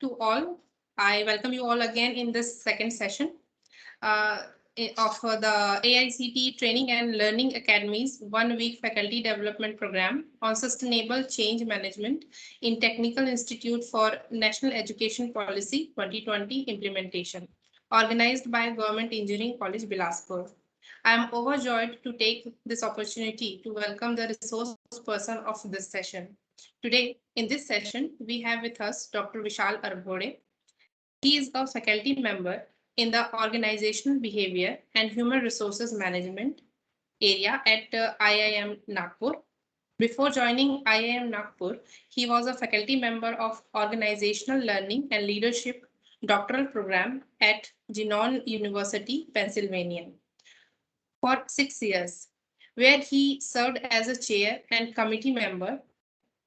to all. I welcome you all again in this second session uh, of the AICT Training and Learning Academy's 1 week faculty development program on sustainable change management in Technical Institute for National Education Policy 2020 implementation, organized by Government Engineering College, Bilaspur. I am overjoyed to take this opportunity to welcome the resource person of this session. Today, in this session, we have with us Dr. Vishal Arghode. He is a faculty member in the Organizational Behavior and Human Resources Management area at IIM Nagpur. Before joining IIM Nagpur, he was a faculty member of Organizational Learning and Leadership doctoral program at Genoa University, Pennsylvania for 6 years, where he served as a chair and committee member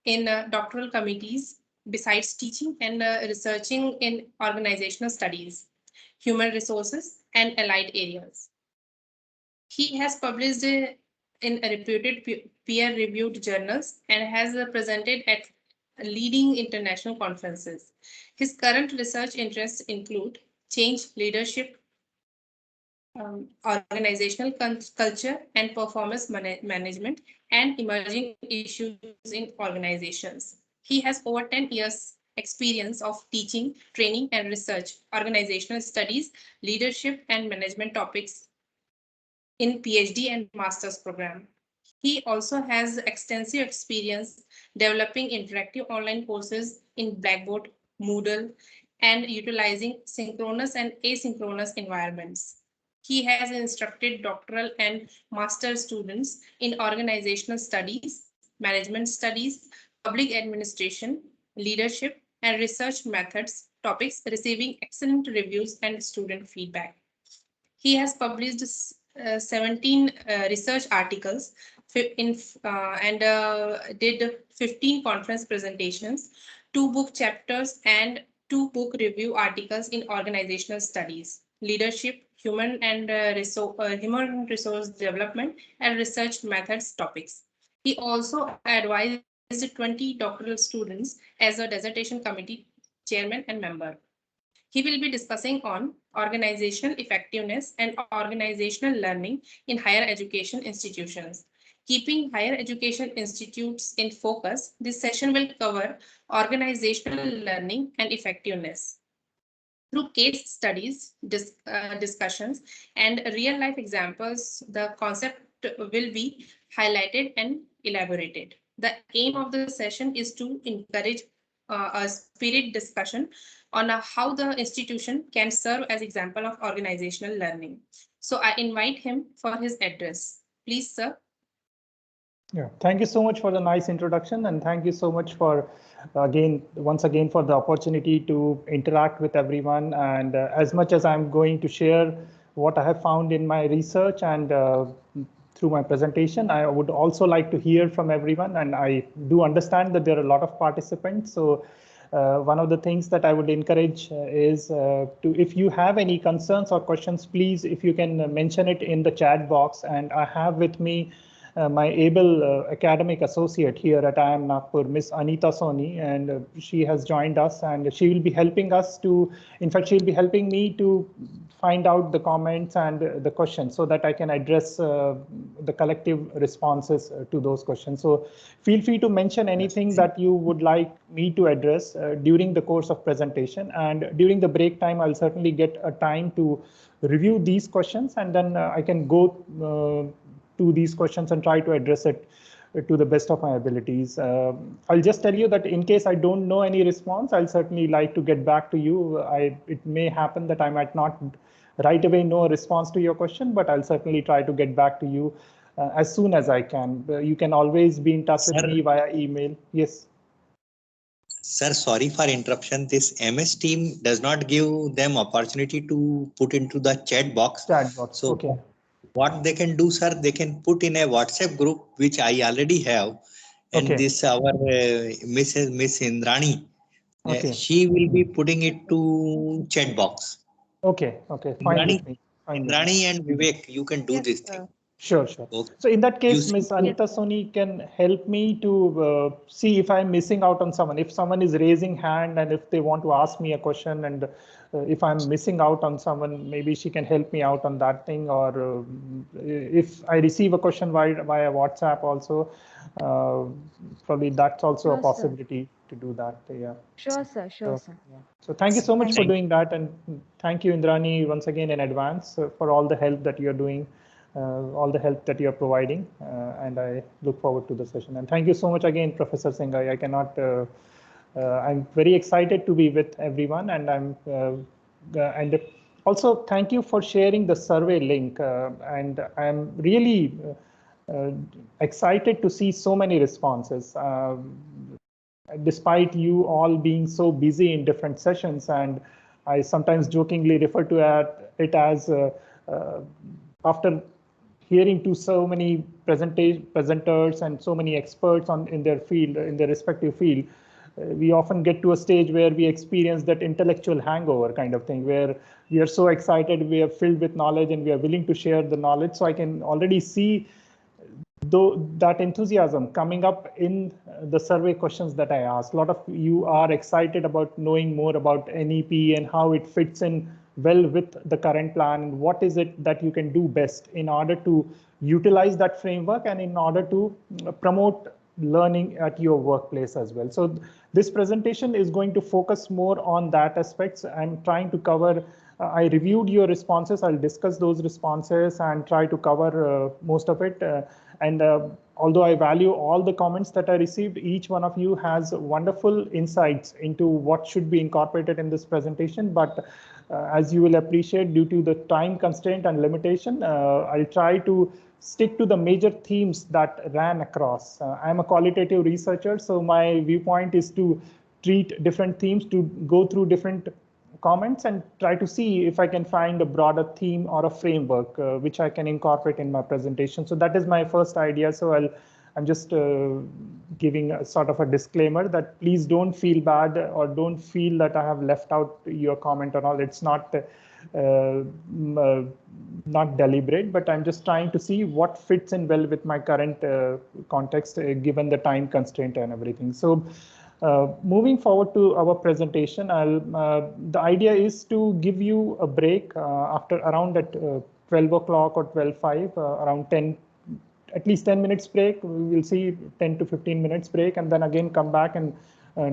in doctoral committees besides teaching and researching in organizational studies, human resources, and allied areas. He has published in reputed peer-reviewed journals and has presented at leading international conferences. His current research interests include change leadership, organizational culture and performance management, and emerging issues in organizations. He has over 10 years experience of teaching, training, and research, organizational studies, leadership, and management topics in PhD and master's program. He also has extensive experience developing interactive online courses in Blackboard, Moodle, and utilizing synchronous and asynchronous environments. He has instructed doctoral and master students in organizational studies, management studies, public administration, leadership, and research methods topics, receiving excellent reviews and student feedback. He has published 17 research articles and did 15 conference presentations, 2 book chapters, and 2 book review articles in organizational studies, leadership, human resource development, and research methods topics. He also advised 20 doctoral students as a dissertation committee chairman and member. He will be discussing on organizational effectiveness and organizational learning in higher education institutions. Keeping higher education institutes in focus, this session will cover organizational learning and effectiveness. Through case studies, discussions, and real-life examples, the concept will be highlighted and elaborated. The aim of the session is to encourage a spirit discussion on how the institution can serve as example of organizational learning. So I invite him for his address. Please, sir. Yeah, thank you so much for the nice introduction, and thank you so much for once again for the opportunity to interact with everyone. And as much as I'm going to share what I have found in my research and through my presentation, I would also like to hear from everyone. And I do understand that there are a lot of participants. So one of the things that I would encourage is if you have any concerns or questions, please, if you can mention it in the chat box. And I have with me my able academic associate here at IIM Nagpur, Miss Anita Soni, and she has joined us, and she will be helping us to, in fact, she'll be helping me to find out the comments and the questions so that I can address the collective responses to those questions. So feel free to mention anything that you would like me to address during the course of presentation, and during the break time, I'll certainly get a time to review these questions, and then I can go to these questions and try to address it to the best of my abilities. I'll just tell you that in case I don't know any response, I'll certainly like to get back to you. It may happen that I might not right away know a response to your question, but I'll certainly try to get back to you as soon as I can. You can always be in touch with me via email. Yes. Sir, sorry for interruption. This MS team does not give them opportunity to put into the chat box. So okay. What they can do, sir, they can put in a WhatsApp group, which I already have. And okay. this our Miss Indrani, okay. She will be putting it to chat box. Okay, okay, fine with me. Indrani and Vivek, you can do this thing. Sure, sure. Okay. So in that case, You Ms. see- Anita Soni can help me to see if I'm missing out on someone. If someone is raising hand and if they want to ask me a question, and if I'm missing out on someone, maybe she can help me out on that thing. Or if I receive a question via WhatsApp also, probably that's also a Sure, sir. possibility to do that. Yeah. Sure, sir. Sure, sir. Yeah. So thank you so much for Thank- doing that, and thank you, Indrani, once again in advance for all the help that you're doing, all the help that you're providing, and I look forward to the session. And thank you so much again, Professor Singhai. I cannot. I'm very excited to be with everyone, and and also thank you for sharing the survey link. And I'm really excited to see so many responses. Despite you all being so busy in different sessions, and I sometimes jokingly refer to it as after hearing to so many presenters and so many experts in their field, in their respective field, we often get to a stage where we experience that intellectual hangover kind of thing, where we are so excited, we are filled with knowledge, and we are willing to share the knowledge. So I can already see though that enthusiasm coming up in the survey questions that I asked. A lot of you are excited about knowing more about NEP and how it fits in well with the current plan, and what is it that you can do best in order to utilize that framework and in order to promote learning at your workplace as well. So this presentation is going to focus more on that aspects. I'm trying to cover I reviewed your responses. I'll discuss those responses and try to cover most of it. Although I value all the comments that I received, each one of you has wonderful insights into what should be incorporated in this presentation. But as you will appreciate, due to the time constraint and limitation, I'll try to stick to the major themes that ran across. I'm a qualitative researcher, so my viewpoint is to treat different themes, to go through different comments and try to see if I can find a broader theme or a framework which I can incorporate in my presentation. So that is my first idea. So I'm just giving a sort of a disclaimer that please don't feel bad or don't feel that I have left out your comment or all. It's not not deliberate, but I'm just trying to see what fits in well with my current context, given the time constraint and everything. So moving forward to our presentation, the idea is to give you a break after around at 12 o'clock or 12:05, around 10, at least 10 minutes break. We will see 10 to 15 minutes break, and then again come back and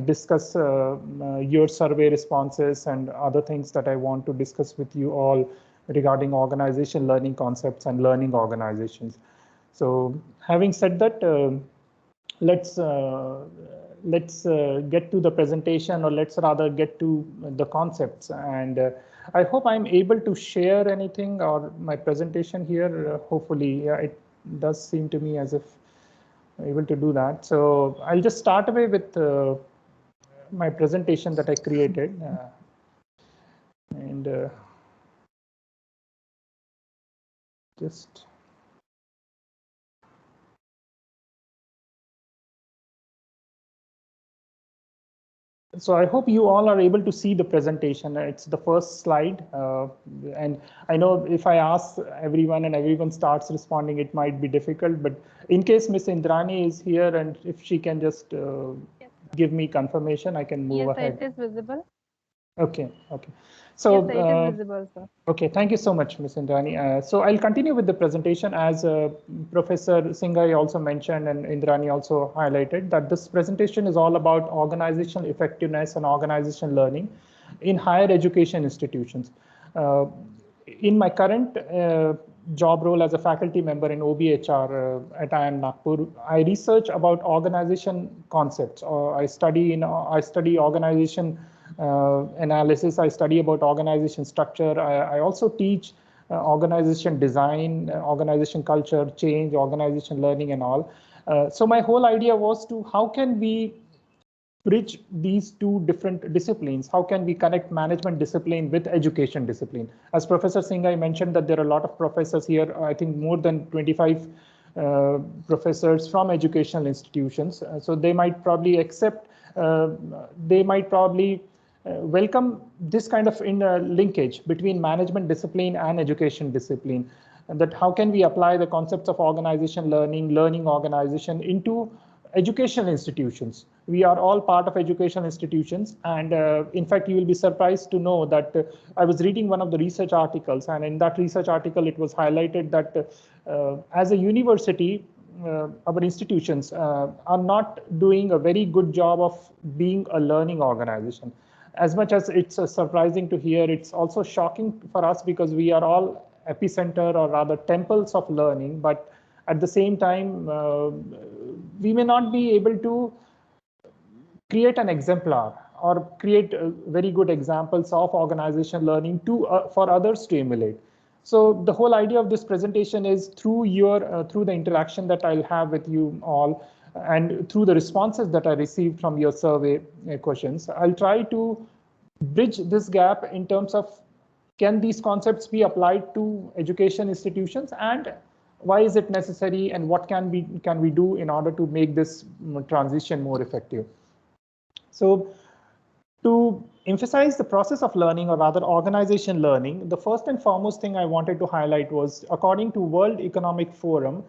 discuss your survey responses and other things that I want to discuss with you all regarding organization learning concepts and learning organizations. So having said that, let's get to the presentation, or let's rather get to the concepts. And I hope I'm able to share anything or my presentation here. Hopefully, yeah, it does seem to me as if I'm able to do that. So I'll just start away with my presentation that I created. Just so I hope you all are able to see the presentation. It's the first slide. And I know if I ask everyone and everyone starts responding, it might be difficult. But in case Ms. Indrani is here, and if she can just give me confirmation, I can move ahead. Yes, it is visible. Okay, okay. So yes, it is visible, sir. Okay, thank you so much, Ms. Indrani. So I'll continue with the presentation. As Professor Singhai also mentioned and Indrani also highlighted, that this presentation is all about organizational effectiveness and organizational learning in higher education institutions. In my current job role as a faculty member in OBHR at IIM Nagpur, I research about organization concepts. I study organization analysis. I study about organization structure. I also teach organization design, organization culture, change, organization learning, and all. So my whole idea was to how can we bridge these two different disciplines? How can we connect management discipline with education discipline? As Professor Singhai mentioned, that there are a lot of professors here, I think more than 25 professors from educational institutions. So they might probably welcome this kind of linkage between management discipline and education discipline. and that how can we apply the concepts of organization learning, learning organization into educational institutions. We are all part of educational institutions, and in fact, you will be surprised to know that I was reading one of the research articles, and in that research article, it was highlighted that as a university, our institutions are not doing a very good job of being a learning organization. As much as it's surprising to hear, it's also shocking for us because we are all epicenter or rather temples of learning, but at the same time, we may not be able to create an exemplar or create very good examples of organization learning to for others to emulate. So the whole idea of this presentation is through through the interaction that I'll have with you all and through the responses that I received from your survey questions, I'll try to bridge this gap in terms of can these concepts be applied to education institutions, and why is it necessary, and what can we do in order to make this transition more effective. So to emphasize the process of learning, or rather organization learning, the first and foremost thing I wanted to highlight was, according to World Economic Forum,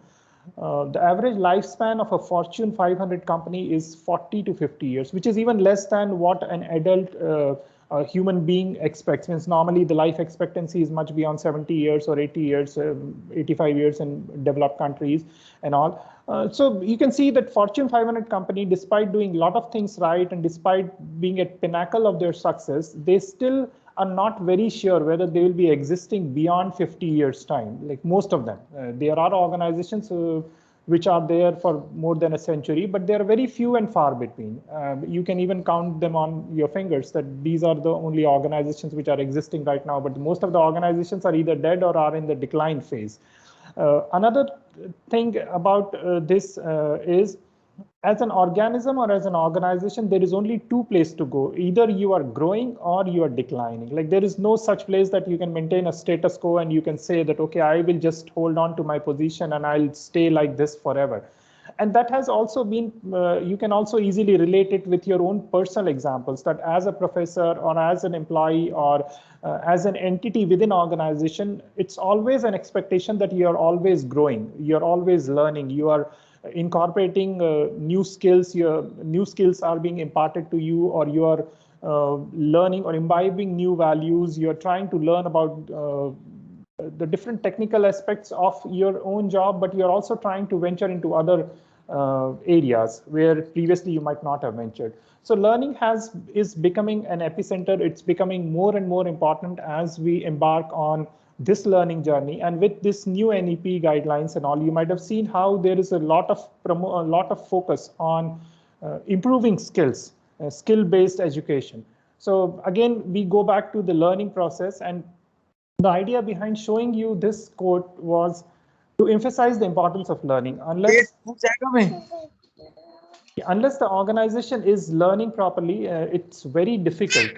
the average lifespan of a Fortune 500 company is 40 to 50 years, which is even less than what an adult human being expects. Means normally the life expectancy is much beyond 70 years or 80 years, 85 years in developed countries and all. So you can see that Fortune 500 company, despite doing a lot of things right and despite being at pinnacle of their success, they still are not very sure whether they will be existing beyond 50 years time, like most of them. There are organizations which are there for more than a century, but they are very few and far between. You can even count them on your fingers that these are the only organizations which are existing right now, but most of the organizations are either dead or are in the decline phase. Another thing about this is, as an organism or as an organization, there is only two places to go. Either you are growing or you are declining. Like there is no such place that you can maintain a status quo and you can say that, okay, I will just hold on to my position and I'll stay like this forever. And that has also been, you can also easily relate it with your own personal examples, that as a professor or as an employee or as an entity within organization, it's always an expectation that you are always growing, you're always learning, you are incorporating new skills, your new skills are being imparted to you, or you are learning or imbibing new values, you're trying to learn about the different technical aspects of your own job, but you're also trying to venture into other areas where previously you might not have ventured. So learning is becoming an epicenter. It's becoming more and more important as we embark on this learning journey. And with this new NEP guidelines and all, you might have seen how there is a lot of focus on improving skills, skill-based education. So again, we go back to the learning process, and the idea behind showing you this quote was to emphasize the importance of learning. Unless the organization is learning properly, it's very difficult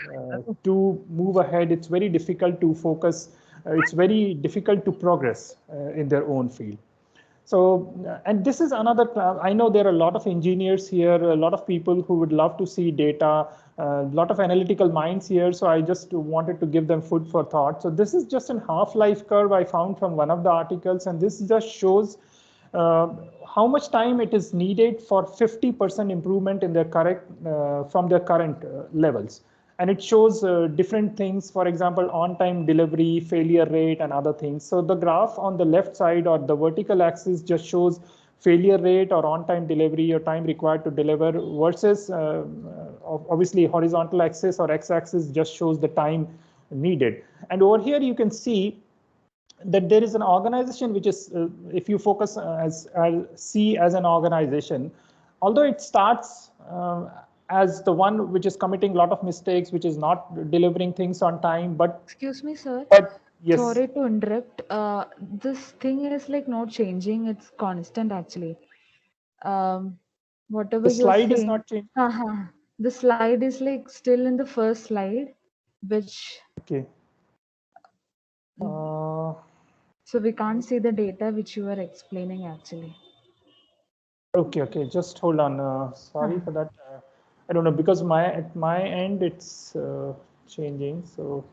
to move ahead. It's very difficult to focus. It's very difficult to progress in their own field. So, and this is another, I know there are a lot of engineers here, a lot of people who would love to see data, a lot of analytical minds here. So I just wanted to give them food for thought. So this is just an half-life curve I found from one of the articles, and this just shows how much time it is needed for 50% improvement in their from their current levels. And it shows different things, for example, on-time delivery, failure rate, and other things. So the graph on the left side or the vertical axis just shows failure rate or on-time delivery or time required to deliver versus obviously horizontal axis or x-axis just shows the time needed. And over here you can see that there is an organization which is, if you focus as C as an organization, although it starts as the one which is committing a lot of mistakes, which is not delivering things on time, but Excuse me, sir. but yes, Sorry to interrupt. This thing is like not changing. It's constant actually. Whatever the you're slide is saying. not changing. The slide is like still in the first slide, which Okay. so we can't see the data which you are explaining actually. Okay. Just hold on. Sorry for that. I don't know, because at my end it's changing. So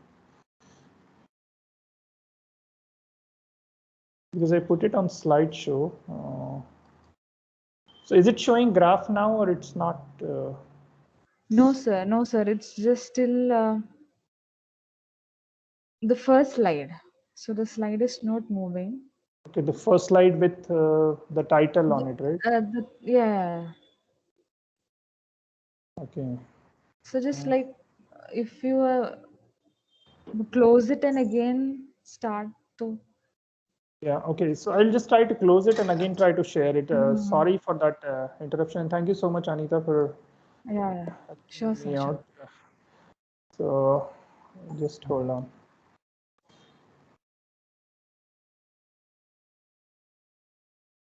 because I put it on slideshow. So is it showing graph now or it's not? No, sir. No, sir. It's just still the first slide. So the slide is not moving. Okay, the first slide with the title on it, right? Yeah. Okay. So just like if you close it and again start to. Yeah, okay. So I'll just try to close it and again try to share it. Sorry for that interruption. Thank you so much, Anita, for Yeah. Sure, sir. me Sure. out. So just hold on.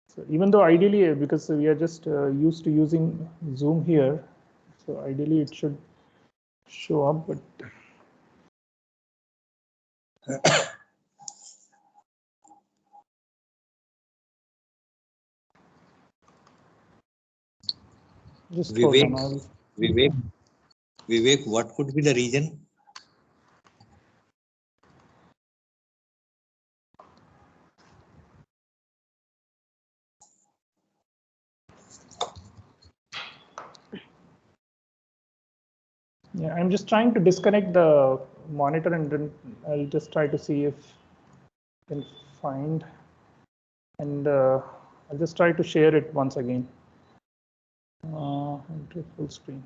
So even though ideally, because we are just used to using Zoom here, so ideally it should show up, but just hold on. Vivek, what could be the reason? Yeah, I'm just trying to disconnect the monitor and then I'll just try to see if I can find, and I'll just try to share it once again. Into full screen.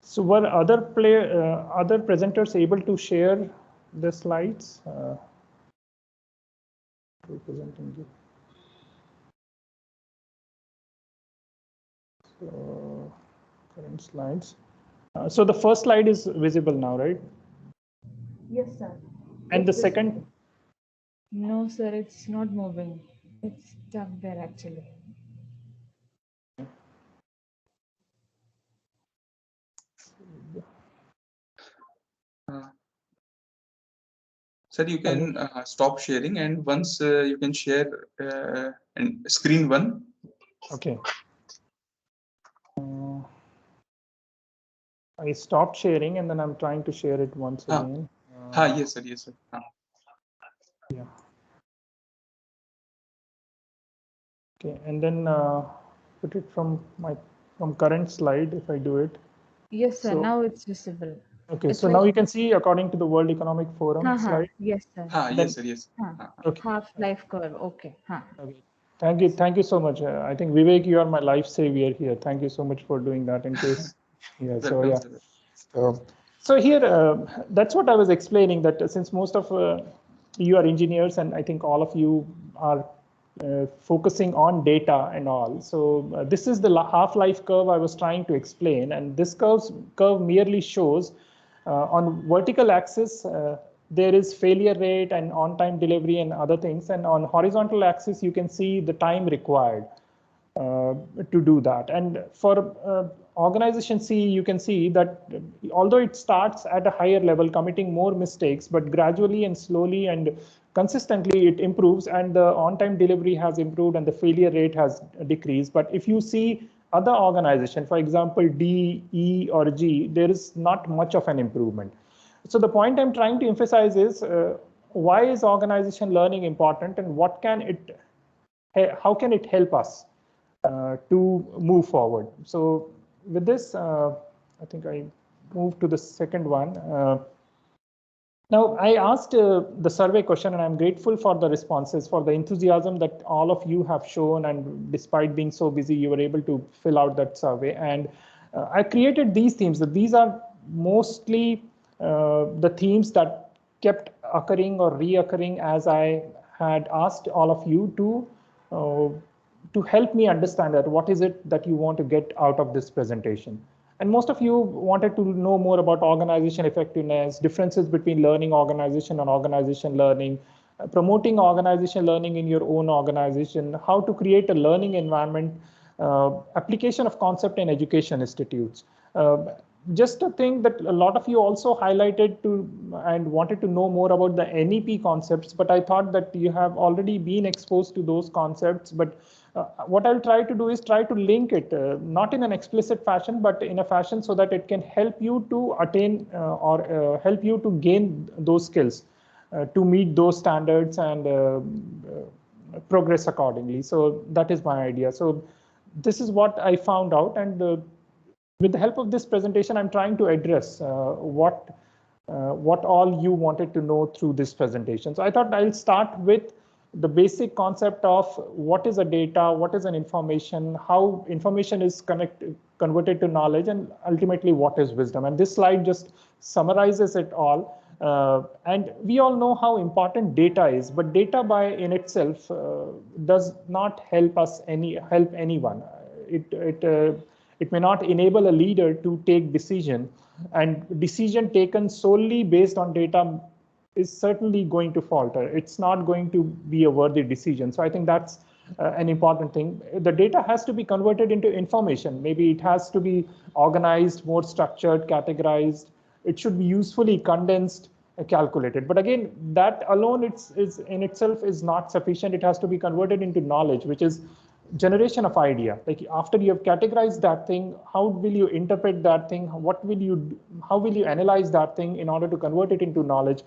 So were other presenters able to share the slides? Representing you. So current slides. So the first slide is visible now, right? Yes, sir. And the second? No, sir, it's not moving. It's stuck there actually. Sir, you can stop sharing, and once you can share and screen one. Okay. I stopped sharing and then I'm trying to share it once again. Yes, sir. Yes, sir. Yeah. Okay, and then put it from current slide if I do it. Yes, sir. So, now it's visible. Okay, It's so now you can see according to the World Economic Forum slide. Yes, sir. Yes, sir. Yes. Okay. Half-life curve. Okay. Okay. Thank you so much. I think Vivek, you are my life savior here. Thank you so much for doing that. In case, yeah. So yeah. So here, that's what I was explaining. That since most of you are engineers, and I think all of you are focusing on data and all. So this is the half-life curve I was trying to explain, and this curve merely shows on vertical axis there is failure rate and on-time delivery and other things, and on horizontal axis you can see the time required to do that. And for organization C, you can see that although it starts at a higher level, committing more mistakes, but gradually and slowly and consistently it improves, and the on-time delivery has improved and the failure rate has decreased. But if you see other organization, for example, D, E, or G, there is not much of an improvement. So the point I'm trying to emphasize is why is organization learning important, and what can it, how can it help us to move forward? So with this, I think I move to the second one. Now, I asked the survey question, and I'm grateful for the responses, for the enthusiasm that all of you have shown, and despite being so busy, you were able to fill out that survey. And I created these themes. These are mostly the themes that kept occurring or reoccurring as I had asked all of you to help me understand that what is it that you want to get out of this presentation. And most of you wanted to know more about organization effectiveness, differences between learning organization and organization learning, promoting organization learning in your own organization, how to create a learning environment, application of concept in education institutes. Just a thing that a lot of you also highlighted to and wanted to know more about the NEP concepts, but I thought that you have already been exposed to those concepts, but what I'll try to do is try to link it, not in an explicit fashion, but in a fashion so that it can help you to attain or help you to gain those skills, to meet those standards and progress accordingly. So that is my idea. So this is what I found out, and with the help of this presentation, I'm trying to address what all you wanted to know through this presentation. So I thought I'll start with the basic concept of what is a data, what is an information, how information is converted to knowledge, and ultimately what is wisdom. And this slide just summarizes it all. And we all know how important data is, but data by in itself does not help anyone. It may not enable a leader to take decision, and decision taken solely based on data is certainly going to falter. It's not going to be a worthy decision. So I think that's an important thing. The data has to be converted into information. Maybe it has to be organized, more structured, categorized. It should be usefully condensed, calculated. But again, that alone is in itself is not sufficient. It has to be converted into knowledge, which is generation of idea. Like after you have categorized that thing, how will you interpret that thing? How will you analyze that thing in order to convert it into knowledge?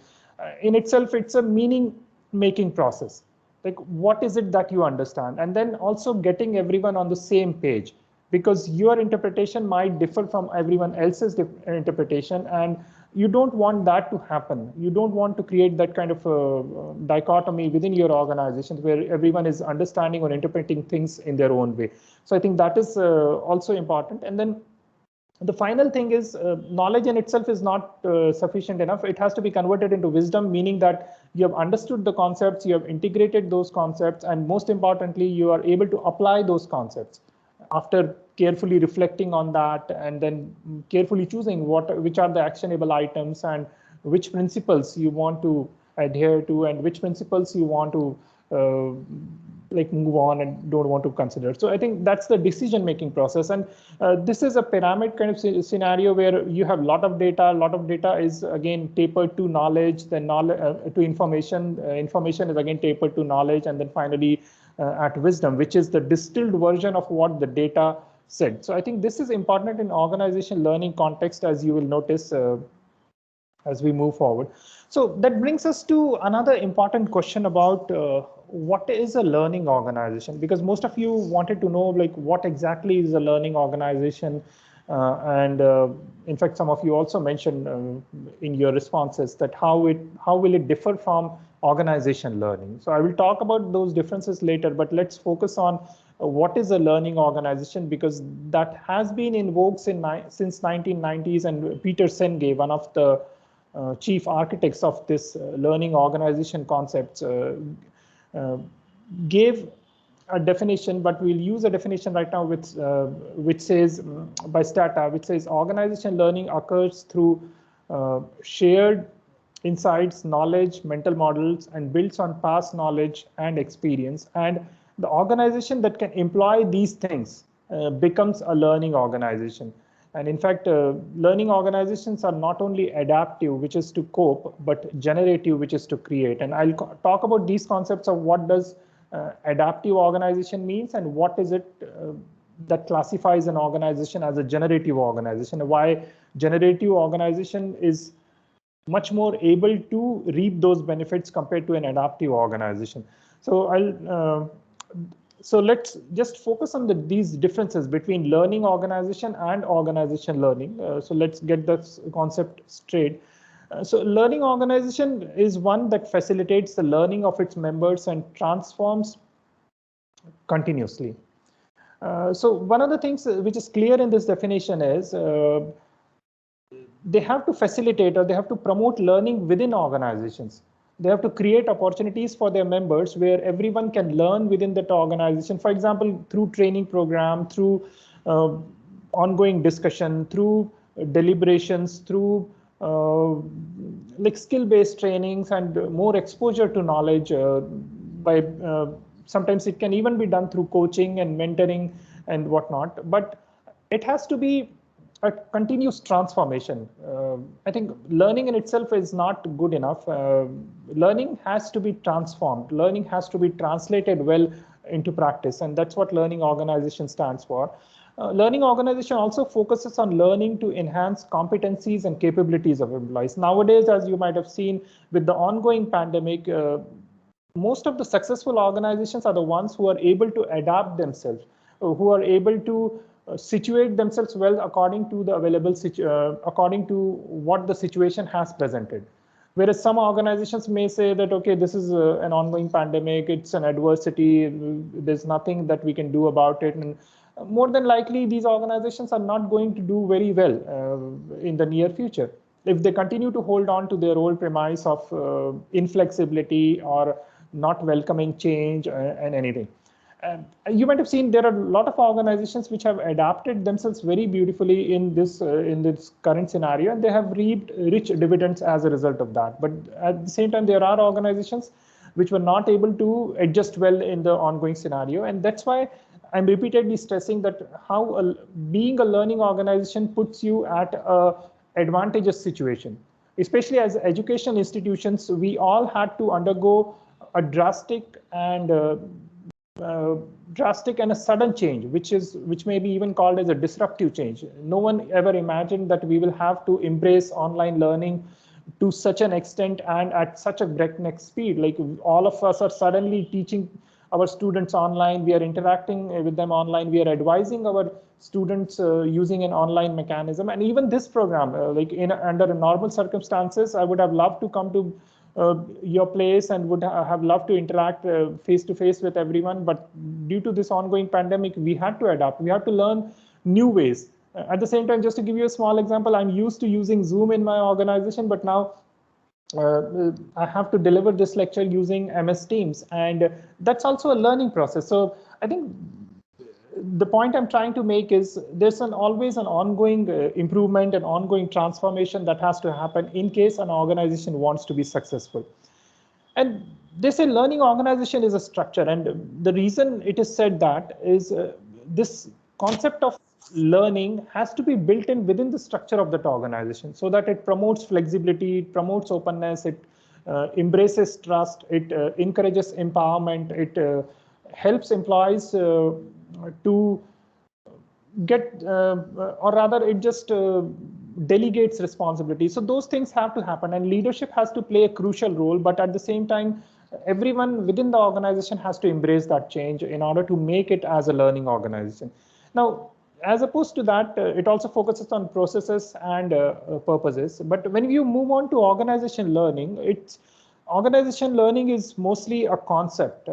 In itself, it's a meaning making process. Like what is it that you understand? And then also getting everyone on the same page, because your interpretation might differ from everyone else's interpretation, and you don't want that to happen. You don't want to create that kind of dichotomy within your organizations where everyone is understanding or interpreting things in their own way. So I think that is also important. And then the final thing is knowledge in itself is not sufficient enough. It has to be converted into wisdom, meaning that you have understood the concepts, you have integrated those concepts, and most importantly, you are able to apply those concepts after carefully reflecting on that, and then carefully choosing which are the actionable items and which principles you want to adhere to and which principles you want to like move on and don't want to consider. So I think that's the decision making process. And this is a pyramid kind of scenario where you have a lot of data. A lot of data is again tapered to knowledge, then knowledge to information. Information is again tapered to knowledge, and then finally at wisdom, which is the distilled version of what the data said. So I think this is important in organization learning context, as you will notice as we move forward. So that brings us to another important question about what is a learning organization, because most of you wanted to know like what exactly is a learning organization, and in fact some of you also mentioned in your responses that how will it differ from organization learning. So I will talk about those differences later, but let's focus on what is a learning organization, because that has been in vogue since 1990s, and Peter Senge, one of the chief architects of this learning organization concepts, gave a definition, but we'll use a definition right now which says by Stata, which says organization learning occurs through shared insights, knowledge, mental models, and builds on past knowledge and experience. And the organization that can employ these things becomes a learning organization. And in fact, learning organizations are not only adaptive, which is to cope, but generative, which is to create. And I'll talk about these concepts of what does adaptive organization means and what is it that classifies an organization as a generative organization, and why generative organization is much more able to reap those benefits compared to an adaptive organization. So so let's just focus on these differences between learning organization and organization learning. So let's get this concept straight. So learning organization is one that facilitates the learning of its members and transforms continuously. So one of the things which is clear in this definition is they have to facilitate or they have to promote learning within organizations. They have to create opportunities for their members where everyone can learn within that organization. For example, through training program, through ongoing discussion, through deliberations, through like skill-based trainings and more exposure to knowledge. Sometimes it can even be done through coaching and mentoring and whatnot. But it has to be a continuous transformation. I think learning in itself is not good enough. Learning has to be transformed. Learning has to be translated well into practice, and that's what learning organization stands for. Learning organization also focuses on learning to enhance competencies and capabilities of employees. Nowadays, as you might have seen with the ongoing pandemic, most of the successful organizations are the ones who are able to adapt themselves, who are able to situate themselves well according to the available according to what the situation has presented. Whereas some organizations may say that, okay, this is an ongoing pandemic, it's an adversity, there's nothing that we can do about it. And more than likely, these organizations are not going to do very well in the near future if they continue to hold on to their old premise of inflexibility or not welcoming change and anything. You might have seen there are a lot of organizations which have adapted themselves very beautifully in this current scenario, and they have reaped rich dividends as a result of that. But at the same time, there are organizations which were not able to adjust well in the ongoing scenario, and that's why I'm repeatedly stressing that how being a learning organization puts you at a advantageous situation. Especially as educational institutions, we all had to undergo a drastic and a sudden change, which may be even called as a disruptive change. No one ever imagined that we will have to embrace online learning to such an extent and at such a breakneck speed. Like all of us are suddenly teaching our students online, we are interacting with them online, we are advising our students using an online mechanism. And even this program, under normal circumstances, I would have loved to come to your place and would have loved to interact face to face with everyone. But due to this ongoing pandemic, we had to adapt. We had to learn new ways. At the same time, just to give you a small example, I'm used to using Zoom in my organization, but now I have to deliver this lecture using MS Teams, and that's also a learning process. So I think the point I'm trying to make is there's always an ongoing improvement and ongoing transformation that has to happen in case an organization wants to be successful. And they say learning organization is a structure, and the reason it is said that is this concept of learning has to be built in within the structure of that organization so that it promotes flexibility, it promotes openness, it embraces trust, it encourages empowerment, it helps employees to get, or rather it just delegates responsibility. So those things have to happen, and leadership has to play a crucial role, but at the same time, everyone within the organization has to embrace that change in order to make it as a learning organization. Now, as opposed to that, it also focuses on processes and purposes. But when you move on to organization learning, organization learning is mostly a concept.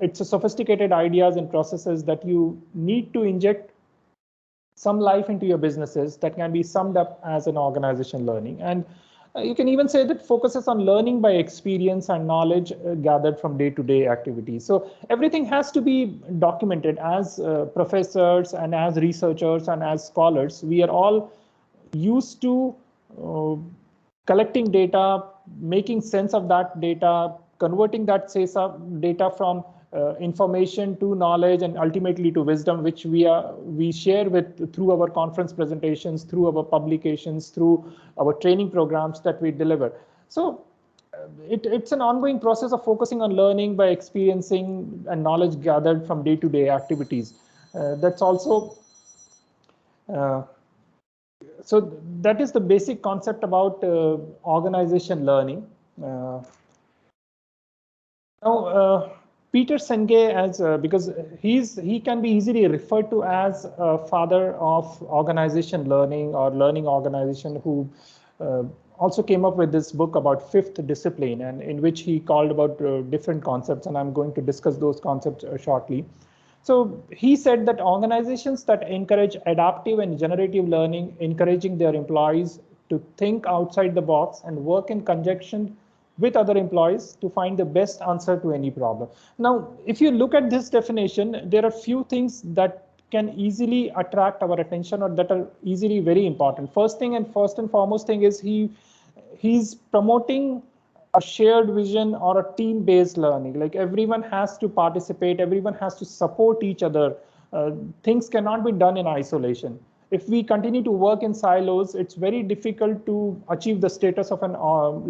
It's a sophisticated ideas and processes that you need to inject some life into your businesses that can be summed up as an organization learning. And you can even say that focuses on learning by experience and knowledge gathered from day-to-day activities. So everything has to be documented. As professors and as researchers and as scholars, we are all used to collecting data, making sense of that data, converting that data from information to knowledge and ultimately to wisdom, which we share through our conference presentations, through our publications, through our training programs that we deliver. So it's an ongoing process of focusing on learning by experiencing and knowledge gathered from day-to-day activities. That's also so that is the basic concept about organization learning. Now, Peter Senge, because he can be easily referred to as a father of organization learning or learning organization, who also came up with this book about fifth discipline, and in which he called about different concepts, and I'm going to discuss those concepts shortly. So he said that organizations that encourage adaptive and generative learning, encouraging their employees to think outside the box and work in conjunction with other employees to find the best answer to any problem. Now, if you look at this definition, there are few things that can easily attract our attention or that are easily very important. First and foremost thing is he's promoting a shared vision or a team-based learning. Like everyone has to participate, everyone has to support each other. Things cannot be done in isolation. If we continue to work in silos, it's very difficult to achieve the status of an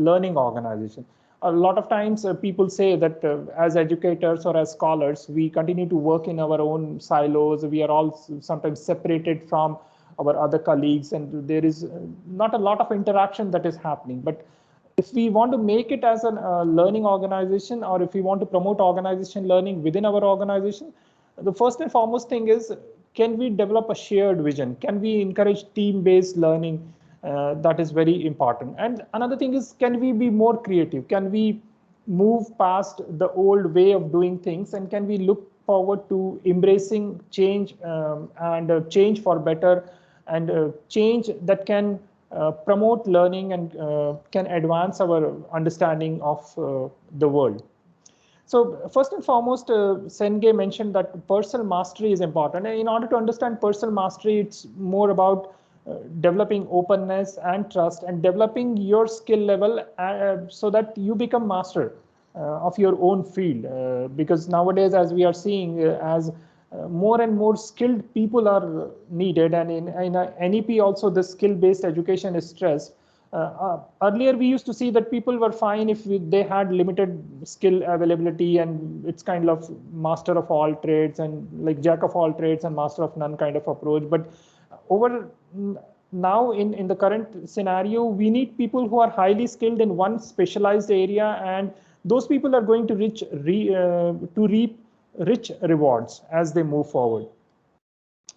learning organization. a lot of times people say that as educators or as scholars, we continue to work in our own silos. We are all sometimes separated from our other colleagues, and there is not a lot of interaction that is happening. But if we want to make it as a learning organization, or if we want to promote organization learning within our organization, the first and foremost thing is, can we develop a shared vision? Can we encourage team-based learning? That is very important. And another thing is, can we be more creative? Can we move past the old way of doing things, and can we look forward to embracing change, and change for better, and change that can promote learning and can advance our understanding of the world. So first and foremost, Senge mentioned that personal mastery is important. And in order to understand personal mastery, it's more about developing openness and trust, and developing your skill level so that you become master of your own field. Because nowadays, as we are seeing, as more and more skilled people are needed, and in NEP also the skill-based education is stressed. Earlier we used to see that people were fine if they had limited skill availability, and it's kind of master of all trades, and like jack of all trades and master of none kind of approach. But over now in the current scenario, we need people who are highly skilled in one specialized area, and those people are going to reap rich rewards as they move forward.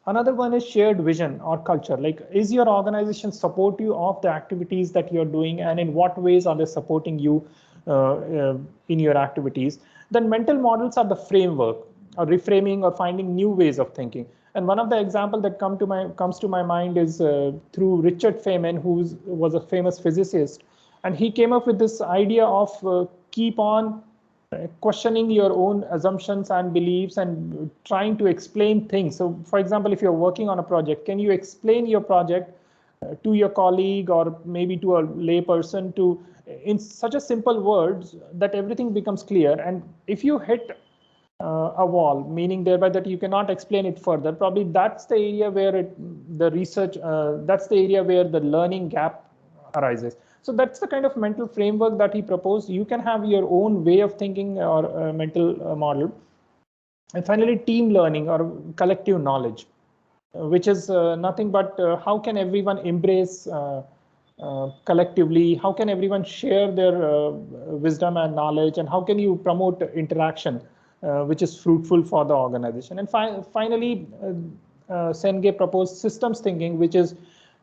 Another one is shared vision or culture. Like, is your organization supportive of the activities that you're doing, and in what ways are they supporting you in your activities? Then mental models are the framework, or reframing, or finding new ways of thinking. And one of the examples that comes to my mind is through Richard Feynman, who was a famous physicist, and he came up with this idea of keep on questioning your own assumptions and beliefs, and trying to explain things. So for example, if you're working on a project, can you explain your project to your colleague, or maybe to a lay person, in such a simple words that everything becomes clear? And if you hit a wall, meaning thereby that you cannot explain it further, probably that's the area where that's the area where the learning gap arises. So that's the kind of mental framework that he proposed. You can have your own way of thinking, or mental model. And finally, team learning or collective knowledge, which is nothing but how can everyone embrace collectively? How can everyone share their wisdom and knowledge? And how can you promote interaction, which is fruitful for the organization? And finally, Senge proposed systems thinking, which is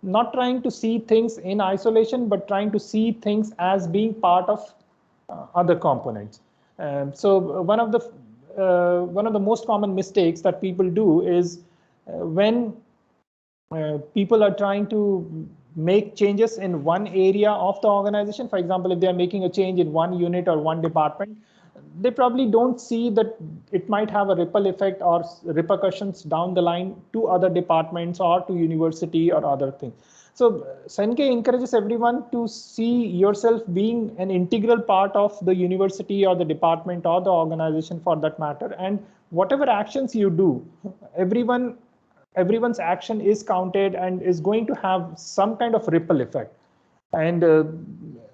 not trying to see things in isolation, but trying to see things as being part of other components. So one of the most common mistakes that people do is when people are trying to make changes in one area of the organization. For example, if they are making a change in one unit or one department, they probably don't see that it might have a ripple effect or repercussions down the line to other departments or to university or other things. So Senge encourages everyone to see yourself being an integral part of the university or the department or the organization for that matter. And whatever actions you do, everyone's action is counted and is going to have some kind of ripple effect. And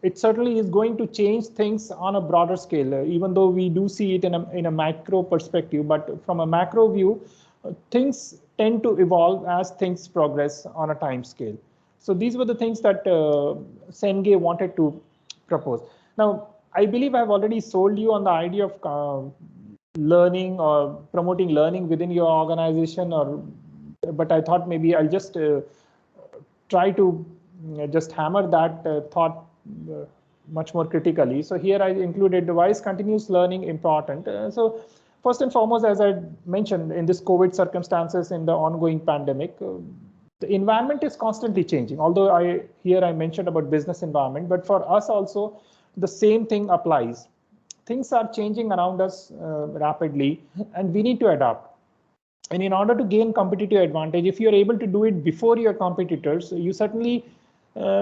it certainly is going to change things on a broader scale, even though we do see it in a macro perspective. But from a macro view, things tend to evolve as things progress on a time scale. So these were the things that Senge wanted to propose. Now, I believe I've already sold you on the idea of learning or promoting learning within your organization, but I thought maybe I'll just try to just hammer that thought much more critically. So here I included, why is continuous learning important? So first and foremost, as I mentioned, in this COVID circumstances, in the ongoing pandemic, the environment is constantly changing. Although I mentioned about business environment, but for us also the same thing applies. Things are changing around us rapidly, and we need to adapt. And in order to gain competitive advantage, if you're able to do it before your competitors, you certainly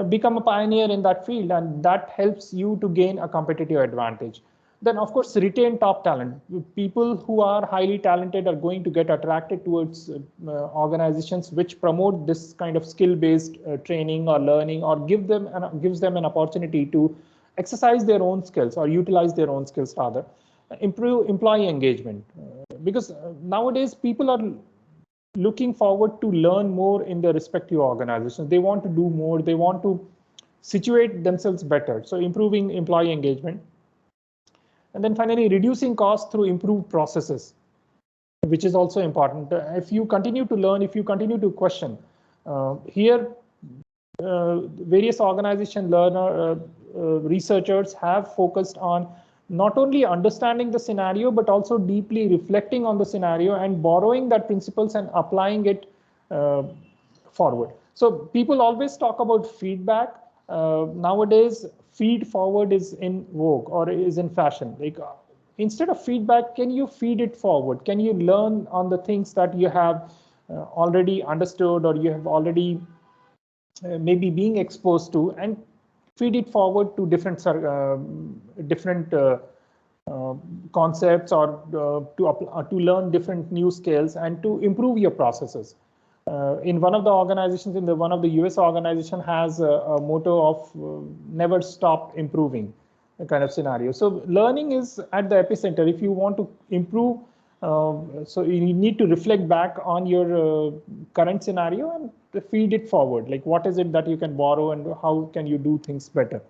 become a pioneer in that field, and that helps you to gain a competitive advantage. Then, of course, retain top talent. People who are highly talented are going to get attracted towards organizations which promote this kind of skill-based training or learning, or gives them an opportunity to exercise their own skills or utilize their own skills rather, improve employee engagement. Because nowadays people are looking forward to learn more in their respective organizations. They want to do more, they want to situate themselves better. So improving employee engagement. And then finally, reducing costs through improved processes, which is also important. If you continue to learn, if you continue to question, here various organization researchers have focused on not only understanding the scenario, but also deeply reflecting on the scenario and borrowing that principles and applying it forward. So people always talk about feedback. Nowadays, feed forward is in vogue or is in fashion. Like instead of feedback, can you feed it forward? Can you learn on the things that you have already understood or you have already maybe being exposed to, and feed it forward to different concepts or to learn different new skills and to improve your processes. In one of the organizations, one of the US organization has a motto of never stop improving kind of scenario. So learning is at the epicenter. If you want to improve, so you need to reflect back on your current scenario and feed it forward. Like what is it that you can borrow and how can you do things better?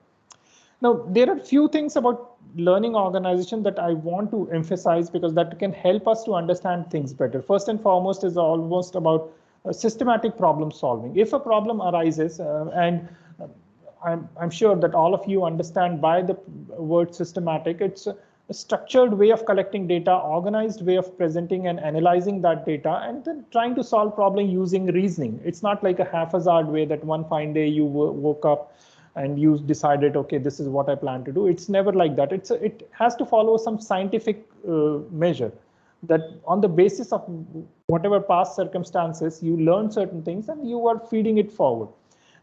Now, there are few things about learning organization that I want to emphasize because that can help us to understand things better. First and foremost is almost about systematic problem solving. If a problem arises, and I'm sure that all of you understand by the word systematic, it's a structured way of collecting data, organized way of presenting and analyzing that data, and then trying to solve problem using reasoning. It's not like a haphazard way that one fine day you woke up and you decided, okay, this is what I plan to do. It's never like that. It has to follow some scientific measure that on the basis of whatever past circumstances, you learn certain things and you are feeding it forward.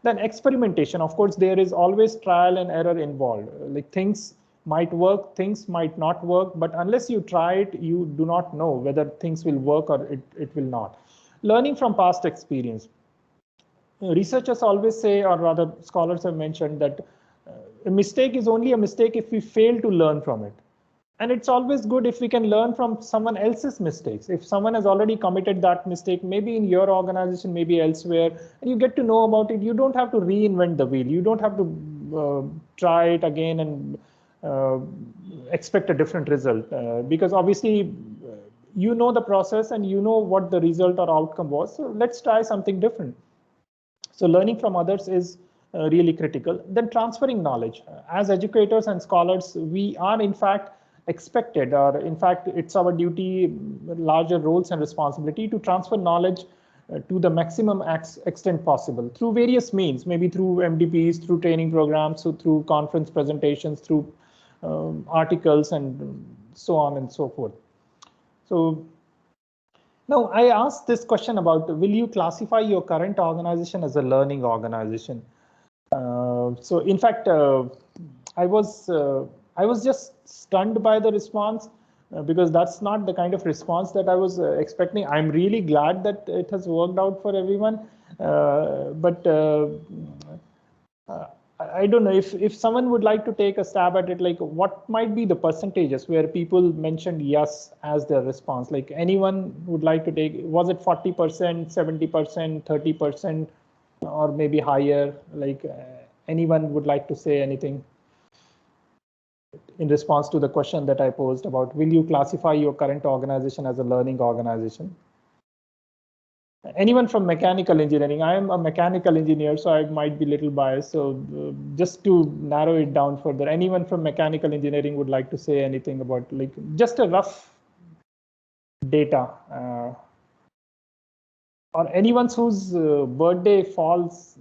Then experimentation, of course, there is always trial and error involved. Like things might work, things might not work, but unless you try it, you do not know whether things will work or it will not. Learning from past experience. Researchers always say, or rather scholars have mentioned, that a mistake is only a mistake if we fail to learn from it. And it's always good if we can learn from someone else's mistakes. If someone has already committed that mistake, maybe in your organization, maybe elsewhere, and you get to know about it, you don't have to reinvent the wheel. You don't have to try it again and expect a different result. Because obviously, you know the process and you know what the result or outcome was. So let's try something different. So learning from others is really critical. Then transferring knowledge. As educators and scholars, we are in fact expected, or in fact, it's our duty, larger roles and responsibility to transfer knowledge to the maximum extent possible through various means, maybe through MDPs, through training programs, so through conference presentations, through articles, and so on and so forth. So now I asked this question about, will you classify your current organization as a learning organization? So in fact, I was just stunned by the response because that's not the kind of response that I was expecting. I'm really glad that it has worked out for everyone. But I don't know if someone would like to take a stab at it, like what might be the percentages where people mentioned yes as their response? Like anyone would like to take, was it 40%, 70%, 30%, or maybe higher? Like anyone would like to say anything in response to the question that I posed about, will you classify your current organization as a learning organization? Anyone from mechanical engineering? I am a mechanical engineer, so I might be a little biased. So just to narrow it down further, anyone from mechanical engineering would like to say anything about, like, just a rough data, or anyone whose birthday falls,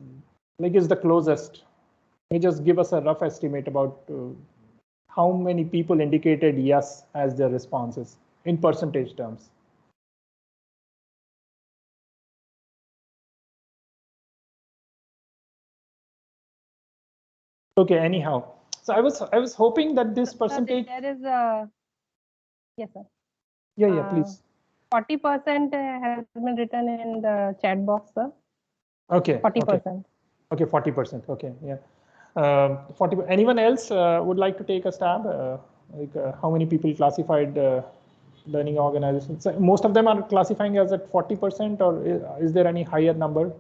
like, is the closest? Can you just give us a rough estimate about how many people indicated yes as their responses in percentage terms? Okay, anyhow, so I was hoping that this percentage. There is a, yes sir. Yeah, please. 40% has been written in the chat box, sir. Okay. 40%. Okay, 40%. Okay, yeah. 40. Anyone else would like to take a stab? How many people classified learning organizations? So most of them are classifying as at 40%, or is there any higher number?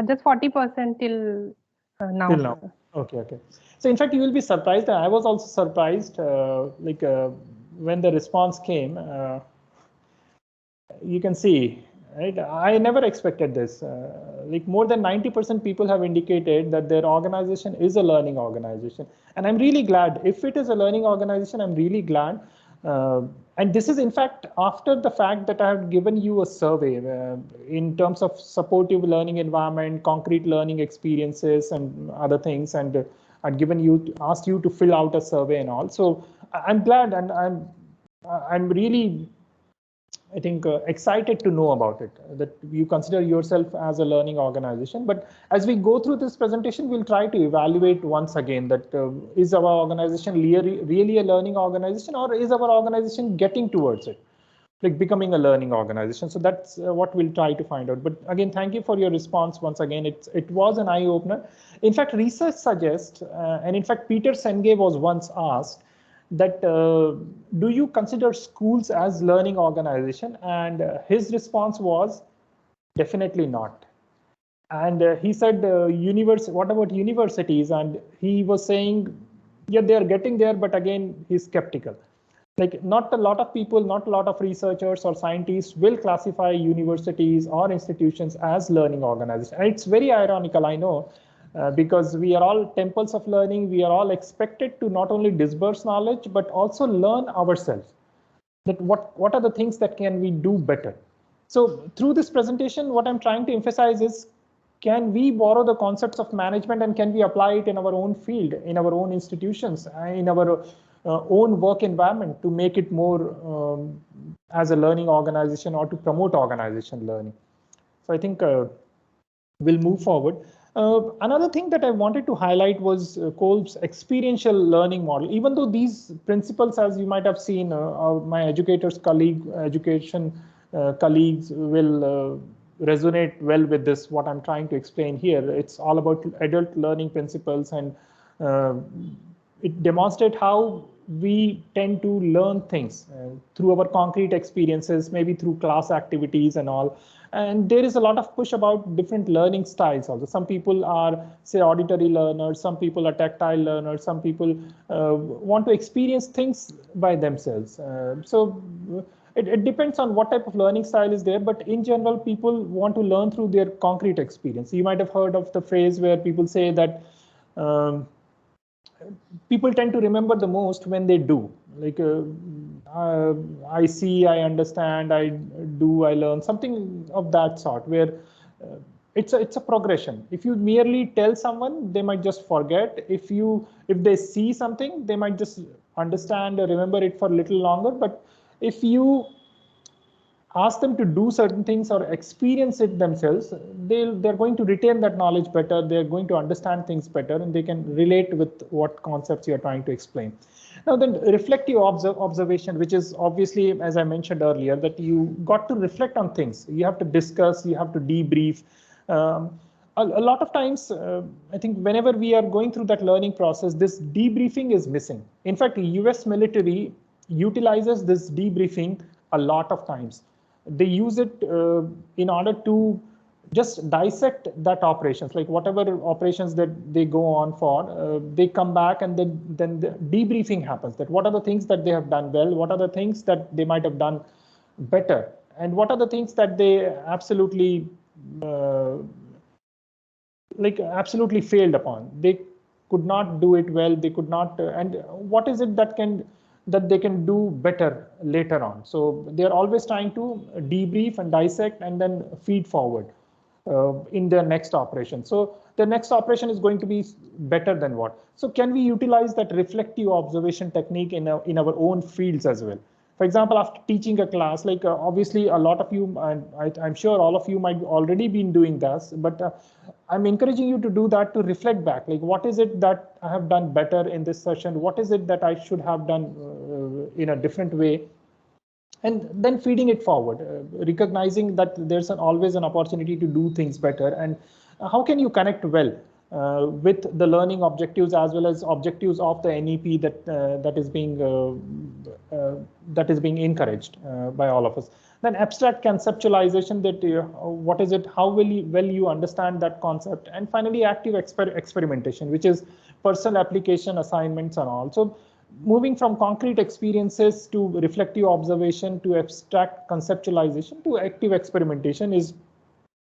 Just 40% till now. Till now. Okay, okay. So in fact, you will be surprised. I was also surprised, when the response came. You can see, right? I never expected this. Like more than 90% people have indicated that their organization is a learning organization, and I'm really glad. If it is a learning organization, I'm really glad. And this is in fact after the fact that I have given you a survey in terms of supportive learning environment, concrete learning experiences, and other things, and I'd given you, asked you to fill out a survey and all. So I'm glad, and I'm really, I think, excited to know about it, that you consider yourself as a learning organization. But as we go through this presentation, we'll try to evaluate once again that is our organization really a learning organization, or is our organization getting towards it, like becoming a learning organization? So that's what we'll try to find out. But again, thank you for your response once again. It was an eye-opener. In fact, research suggests, and in fact, Peter Senge was once asked, that do you consider schools as learning organization? And his response was definitely not. And he said, what about universities? And he was saying, yeah, they are getting there, but again, he's skeptical. Like not a lot of people, not a lot of researchers or scientists will classify universities or institutions as learning organizations. And it's very ironical, I know, because we are all temples of learning. We are all expected to not only disburse knowledge, but also learn ourselves. That what are the things that can we do better? So through this presentation, what I'm trying to emphasize is, can we borrow the concepts of management and can we apply it in our own field, in our own institutions, in our own work environment to make it more as a learning organization, or to promote organization learning? So I think we'll move forward. Another thing that I wanted to highlight was Kolb's experiential learning model. Even though these principles, as you might have seen, my education colleagues will resonate well with this, what I'm trying to explain here. It's all about adult learning principles, and it demonstrates how we tend to learn things through our concrete experiences, maybe through class activities and all. And there is a lot of push about different learning styles also. Some people are, say, auditory learners, some people are tactile learners, some people want to experience things by themselves. So it depends on what type of learning style is there, but in general, people want to learn through their concrete experience. You might have heard of the phrase where people say that people tend to remember the most when they do. Like I see, I understand, I do, I learn, something of that sort, where it's a progression. If you merely tell someone, they might just forget. If they see something, they might just understand or remember it for a little longer. But if you ask them to do certain things or experience it themselves, they're going to retain that knowledge better. They're going to understand things better, and they can relate with what concepts you're trying to explain. Now then, reflective observation, which is obviously, as I mentioned earlier, that you got to reflect on things. You have to discuss, you have to debrief. A lot of times, I think whenever we are going through that learning process, this debriefing is missing. In fact, the US military utilizes this debriefing a lot of times. They use it in order to just dissect that operations, like whatever operations that they go on for, they come back, and then the debriefing happens. That what are the things that they have done well, what are the things that they might have done better, and what are the things that they absolutely absolutely failed upon. They could not do it well. They could not, and what is it that they can do better later on. So they're always trying to debrief and dissect and then feed forward in their next operation. So the next operation is going to be better than what. So can we utilize that reflective observation technique in our own fields as well? For example, after teaching a class, like obviously a lot of you, I'm sure all of you might already been doing this, but I'm encouraging you to do that, to reflect back. Like, what is it that I have done better in this session? What is it that I should have done in a different way? And then feeding it forward, recognizing that there's always an opportunity to do things better. And How can you connect well with the learning objectives as well as objectives of the NEP that is being encouraged by all of us? Then abstract conceptualization, that what is it, how well you understand that concept, and finally active experimentation, which is personal application, assignments and all. So moving from concrete experiences to reflective observation to abstract conceptualization to active experimentation is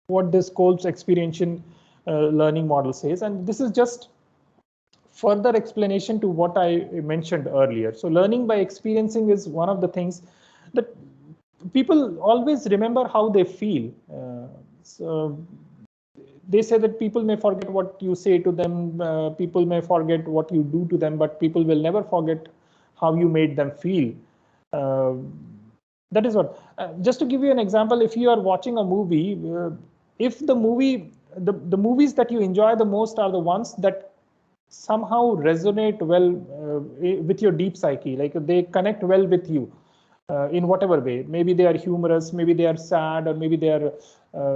what this Kolb's experiential learning model says. And this is just further explanation to what I mentioned earlier. So learning by experiencing is one of the things that people always remember how they feel. So they say that people may forget what you say to them, people may forget what you do to them, but people will never forget how you made them feel. That is what, just to give you an example, if you are watching a movie, if the movies that you enjoy the most are the ones that somehow resonate well with your deep psyche, like they connect well with you in whatever way. Maybe they are humorous, maybe they are sad, or maybe they are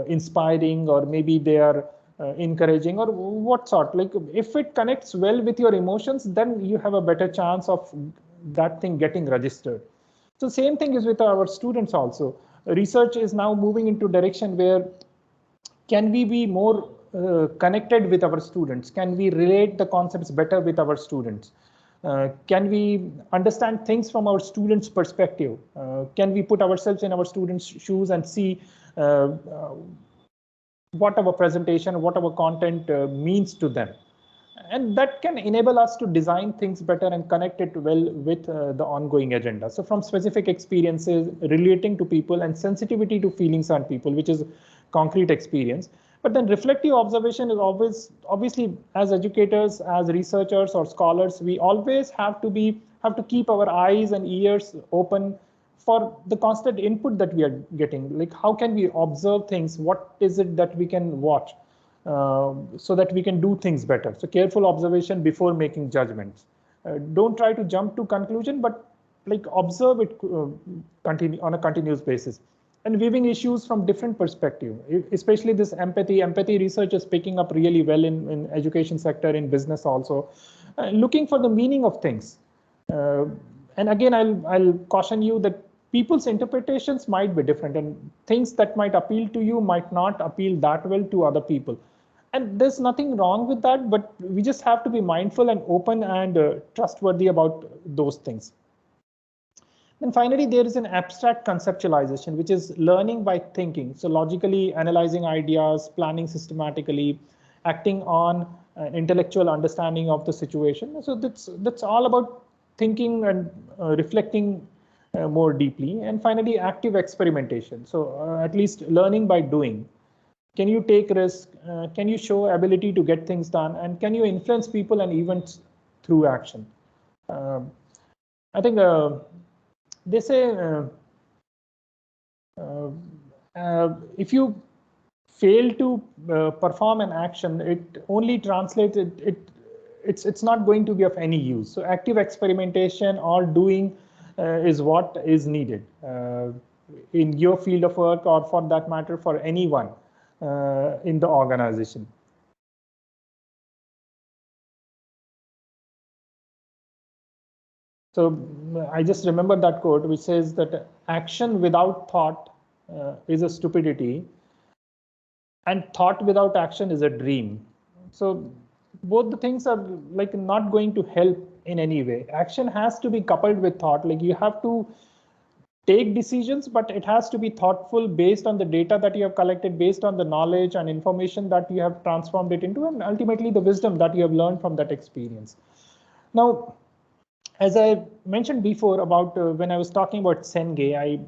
inspiring, or maybe they are encouraging, or what sort. Like if it connects well with your emotions, then you have a better chance of that thing getting registered. So same thing is with our students also. Research is now moving into direction where can we be more connected with our students? Can we relate the concepts better with our students? Can we understand things from our students' perspective? Can we put ourselves in our students' shoes and see what our presentation, what our content means to them? And that can enable us to design things better and connect it well with the ongoing agenda. So from specific experiences, relating to people, and sensitivity to feelings and people, which is concrete experience. But then reflective observation is always, obviously, as educators, as researchers or scholars, we always have to keep our eyes and ears open for the constant input that we are getting. Like how can we observe things? What is it that we can watch? So that we can do things better. So careful observation before making judgments. Don't try to jump to conclusion, but like observe it on a continuous basis. And viewing issues from different perspective, especially this empathy research is picking up really well in education sector, in business also. Looking for the meaning of things. And again, I'll caution you that people's interpretations might be different, and things that might appeal to you might not appeal that well to other people. And there's nothing wrong with that, but we just have to be mindful and open and trustworthy about those things. And finally, there is an abstract conceptualization, which is learning by thinking. So logically analyzing ideas, planning systematically, acting on an intellectual understanding of the situation. So that's all about thinking and reflecting more deeply. And finally, active experimentation. So at least learning by doing. Can you take risk? Can you show ability to get things done? And can you influence people and events through action? I think they say if you fail to perform an action, it only translates it's not going to be of any use. So active experimentation or doing is what is needed in your field of work, or for that matter for anyone in the organization. So I just remember that quote which says that action without thought is a stupidity, and thought without action is a dream. So both the things are like not going to help in any way. Action has to be coupled with thought. Like you have to take decisions, but it has to be thoughtful, based on the data that you have collected, based on the knowledge and information that you have transformed it into, and ultimately the wisdom that you have learned from that experience. Now, as I mentioned before about when I was talking about Senge, I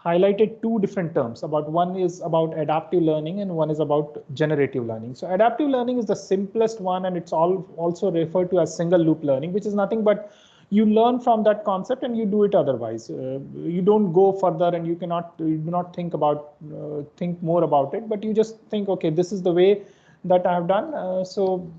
highlighted two different terms. About one is about adaptive learning and one is about generative learning. So adaptive learning is the simplest one, and it's also referred to as single loop learning, which is nothing but you learn from that concept and you do it otherwise. You don't go further, and you do not think more about it, but you just think, okay, this is the way that I have done. So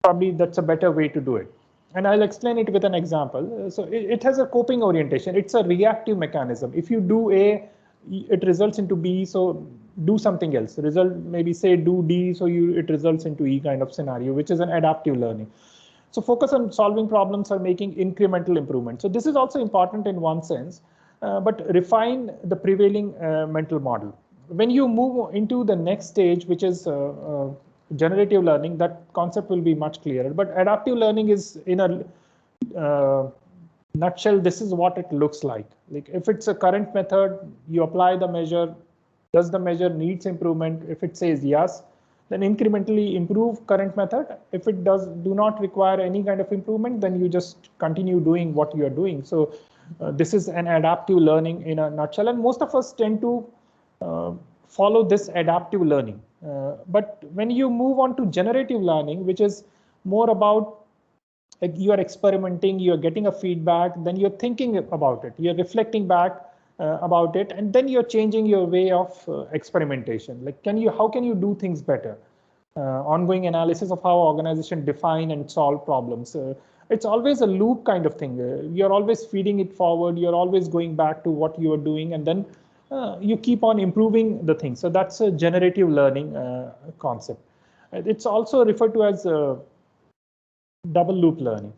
probably that's a better way to do it. And I'll explain it with an example. So it has a coping orientation. It's a reactive mechanism. If you do A, it results into B. So do something else. Result maybe say do D, so it results into E kind of scenario, which is an adaptive learning. So focus on solving problems or making incremental improvement. So this is also important in one sense, but refine the prevailing mental model. When you move into the next stage, which is generative learning, that concept will be much clearer. But adaptive learning is in a nutshell, this is what it looks like. Like if it's a current method, you apply the measure. Does the measure needs improvement? If it says yes, then incrementally improve current method. If it do not require any kind of improvement, then you just continue doing what you are doing. So this is an adaptive learning in a nutshell, and most of us tend to follow this adaptive learning. But when you move on to generative learning, which is more about like you are experimenting, you are getting a feedback, then you're thinking about it, you're reflecting back about it, and then you're changing your way of experimentation. Like how can you do things better? Ongoing analysis of how organization define and solve problems. It's always a loop kind of thing. You're always feeding it forward. You're always going back to what you are doing, and then you keep on improving the thing. So that's a generative learning concept. It's also referred to as double loop learning.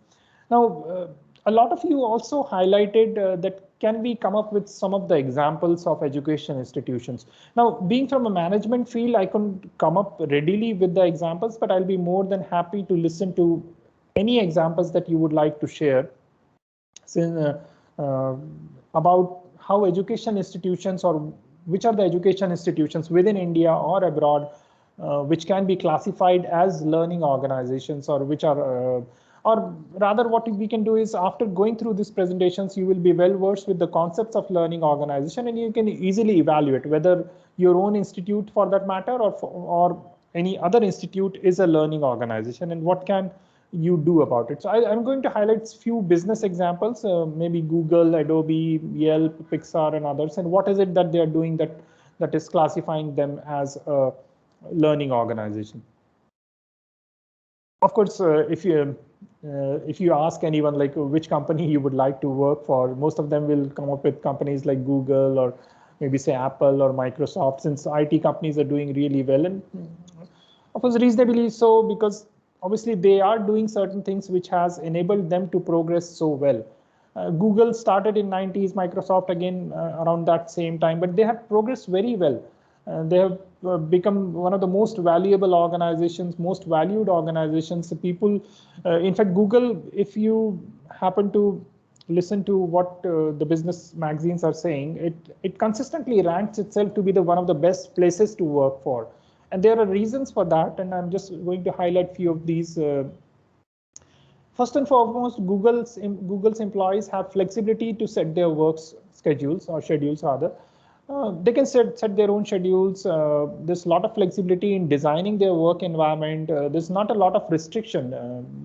Now, a lot of you also highlighted that can we come up with some of the examples of education institutions. Now, being from a management field, I couldn't come up readily with the examples, but I'll be more than happy to listen to any examples that you would like to share about how education institutions, or which are the education institutions within India or abroad, which can be classified as learning organizations, or which are or rather what we can do is, after going through these presentations, you will be well versed with the concepts of learning organization, and you can easily evaluate whether your own institute for that matter or any other institute is a learning organization, and what can you do about it. So I'm going to highlight few business examples, maybe Google, Adobe, Yelp, Pixar, and others, and what is it that they are doing that is classifying them as a learning organization. Of course, if you ask anyone like which company you would like to work for, most of them will come up with companies like Google, or maybe say Apple or Microsoft, since IT companies are doing really well, and of course reasonably so, because obviously they are doing certain things which has enabled them to progress so well. Google started in 90s, Microsoft again around that same time, but they have progressed very well. They have become one of the most valuable organizations, most valued organizations. People, in fact, Google, if you happen to listen to what the business magazines are saying, it consistently ranks itself to be one of the best places to work for. And there are reasons for that, and I'm just going to highlight few of these. First and foremost, Google's employees have flexibility to set their work schedules, or schedules rather. They can set their own schedules. There's a lot of flexibility in designing their work environment. There's not a lot of restriction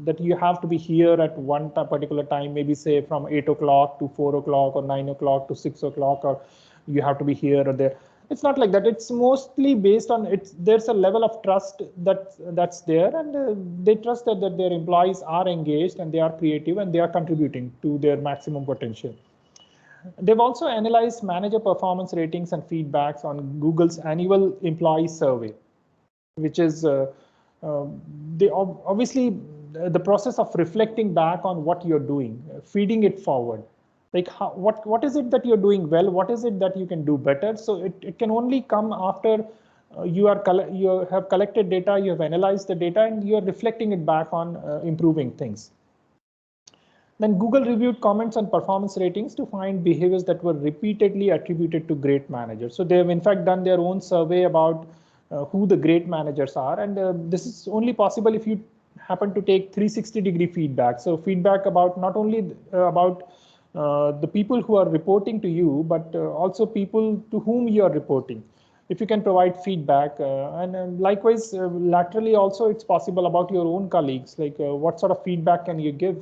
that you have to be here at one particular time, maybe say from 8 o'clock to 4 o'clock or 9 o'clock to 6 o'clock, or you have to be here or there. It's not like that. It's mostly based on there's a level of trust that's there, and they trust that their employees are engaged and they are creative and they are contributing to their maximum potential. They've also analyzed manager performance ratings and feedbacks on Google's annual employee survey, which is obviously the process of reflecting back on what you're doing, feeding it forward. Like what is it that you're doing well? What is it that you can do better? So it can only come after you have collected data, you have analyzed the data, and you are reflecting it back on improving things. Then Google reviewed comments on performance ratings to find behaviors that were repeatedly attributed to great managers. So they have in fact done their own survey about who the great managers are. And this is only possible if you happen to take 360-degree feedback. So feedback about not only about the people who are reporting to you, but also people to whom you are reporting. If you can provide feedback, and likewise, laterally also it's possible about your own colleagues, like what sort of feedback can you give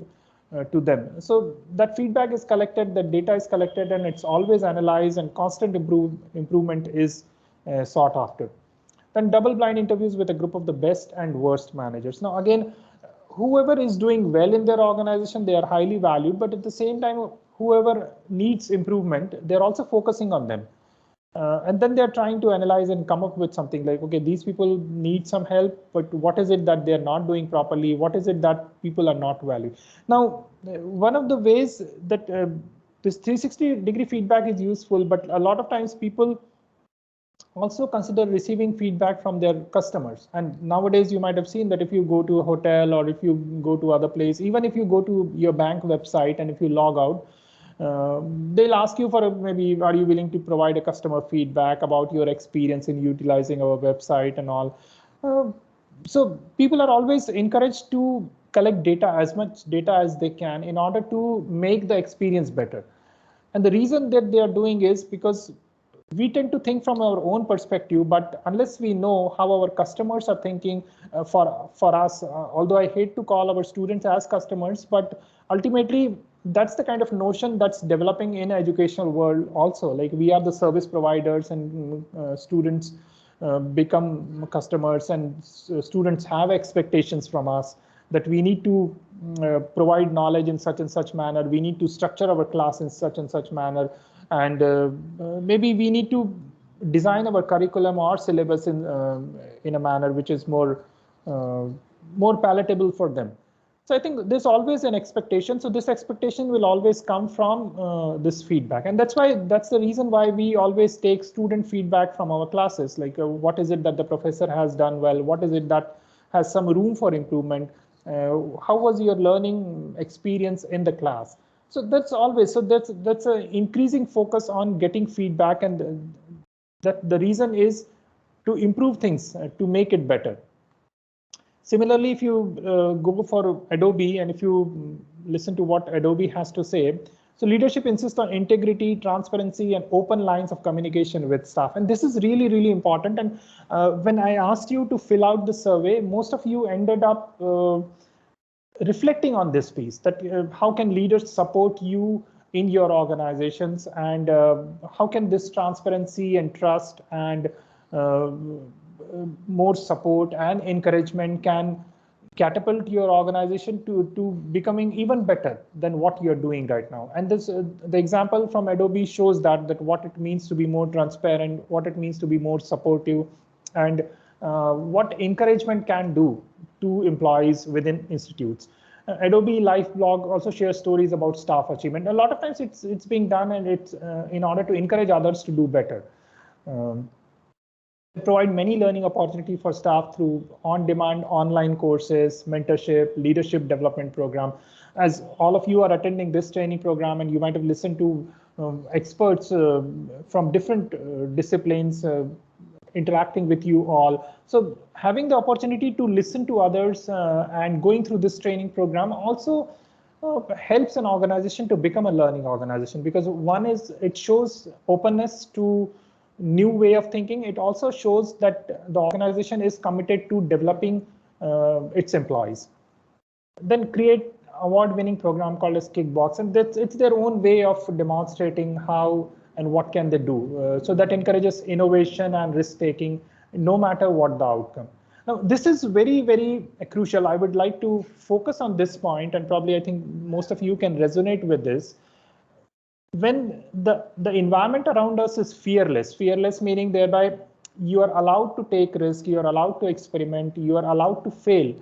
to them. So that feedback is collected, that data is collected, and it's always analyzed, and constant improvement is sought after. Then double-blind interviews with a group of the best and worst managers. Now again, whoever is doing well in their organization, they are highly valued, but at the same time, whoever needs improvement, they're also focusing on them. And then they're trying to analyze and come up with something like, okay, these people need some help, but what is it that they're not doing properly? What is it that people are not valuing? Now, one of the ways that this 360-degree feedback is useful, but a lot of times people also consider receiving feedback from their customers. And nowadays you might have seen that if you go to a hotel or if you go to other place, even if you go to your bank website and if you log out, they'll ask you for maybe, are you willing to provide a customer feedback about your experience in utilizing our website and all. So people are always encouraged to collect data, as much data as they can, in order to make the experience better. And the reason that they are doing is because we tend to think from our own perspective, but unless we know how our customers are thinking for us, although I hate to call our students as customers, but ultimately that's the kind of notion that's developing in educational world also. Like we are the service providers and students become customers, and students have expectations from us that we need to provide knowledge in such and such manner. We need to structure our class in such and such manner. And maybe we need to design our curriculum or syllabus in a manner which is more palatable for them. So I think there's always an expectation. So this expectation will always come from this feedback. And that's the reason why we always take student feedback from our classes. Like what is it that the professor has done well? What is it that has some room for improvement? How was your learning experience in the class? So that's always, so that's an increasing focus on getting feedback, and that the reason is to improve things, to make it better. Similarly, if you go for Adobe and if you listen to what Adobe has to say, so leadership insists on integrity, transparency, and open lines of communication with staff. And this is really, really important. And when I asked you to fill out the survey, most of you ended up reflecting on this piece, that how can leaders support you in your organizations, and how can this transparency and trust and more support and encouragement can catapult your organization to becoming even better than what you're doing right now. And this the example from Adobe shows that what it means to be more transparent, what it means to be more supportive, and what encouragement can do to employees within institutes. Adobe Life blog also shares stories about staff achievement. A lot of times it's being done, and it's in order to encourage others to do better. They provide many learning opportunities for staff through on-demand online courses, mentorship, leadership development program. As all of you are attending this training program, and you might have listened to experts from different disciplines interacting with you all. So having the opportunity to listen to others and going through this training program also helps an organization to become a learning organization, because one is it shows openness to new way of thinking. It also shows that the organization is committed to developing its employees. Then create award-winning program called as Kickbox, and it's their own way of demonstrating how and what can they do. So that encourages innovation and risk-taking, no matter what the outcome. Now, this is very, very crucial. I would like to focus on this point, and probably I think most of you can resonate with this. When the environment around us is fearless meaning thereby you are allowed to take risk, you are allowed to experiment, you are allowed to fail,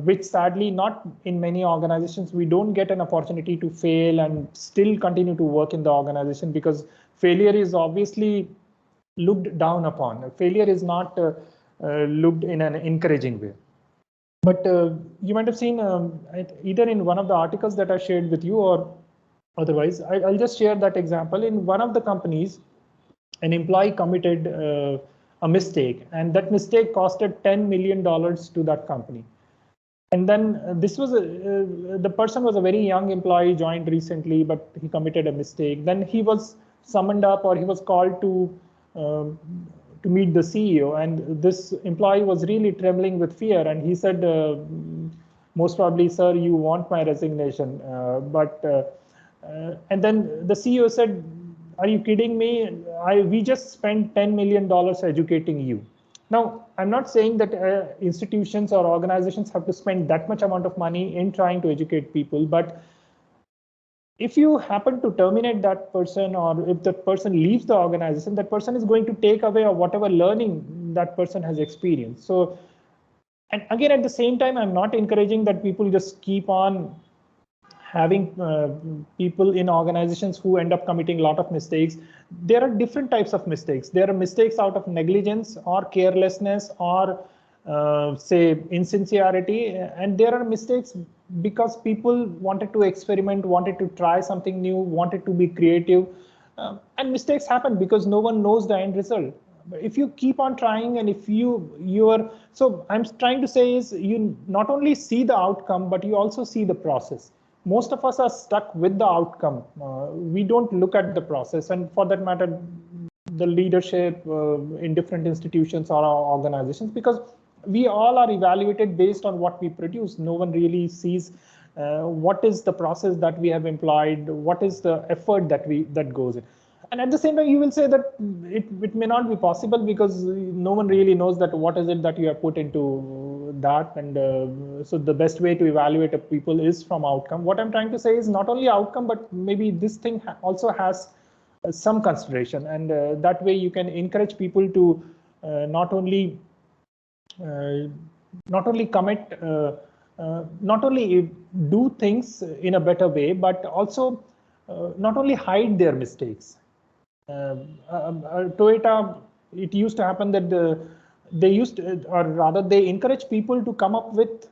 which sadly not in many organizations, we don't get an opportunity to fail and still continue to work in the organization, because failure is obviously looked down upon. Failure is not looked in an encouraging way. But you might have seen either in one of the articles that I shared with you, or otherwise, I'll just share that example. In one of the companies, an employee committed a mistake, and that mistake costed $10 million to that company. And then this was the person was a very young employee, joined recently, but he committed a mistake. Then he was summoned up, or he was called to meet the CEO, and this employee was really trembling with fear, and he said, most probably, sir, you want my resignation. And then the CEO said, are you kidding me? We just spent $10 million educating you. Now, I'm not saying that institutions or organizations have to spend that much amount of money in trying to educate people, but if you happen to terminate that person, or if that person leaves the organization, that person is going to take away whatever learning that person has experienced. So, and again, at the same time, I'm not encouraging that people just keep on having people in organizations who end up committing a lot of mistakes. There are different types of mistakes. There are mistakes out of negligence or carelessness or say insincerity, and there are mistakes because people wanted to experiment, wanted to try something new, wanted to be creative, and mistakes happen because no one knows the end result. But if you keep on trying, and if so I'm trying to say is, you not only see the outcome, but you also see the process. Most of us are stuck with the outcome. We don't look at the process, and for that matter, the leadership in different institutions or organizations, because we all are evaluated based on what we produce. No one really sees what is the process that we have employed, what is the effort that goes in. And at the same time, you will say that it may not be possible because no one really knows that what is it that you have put into that. And so the best way to evaluate a people is from outcome. What I'm trying to say is not only outcome, but maybe this thing also has some consideration. And that way you can encourage people to not only commit, not only do things in a better way, but also not only hide their mistakes. Toyota, it used to happen that they encourage people to come up with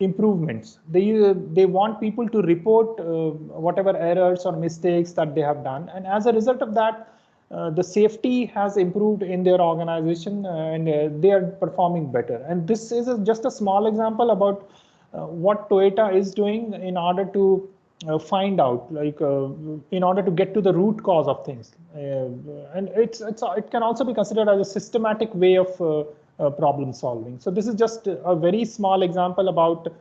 improvements. They want people to report whatever errors or mistakes that they have done, and as a result of that, the safety has improved in their organization, and they are performing better. And this is just a small example about what Toyota is doing in order to find out, in order to get to the root cause of things. And it can also be considered as a systematic way of problem solving. So this is just a very small example about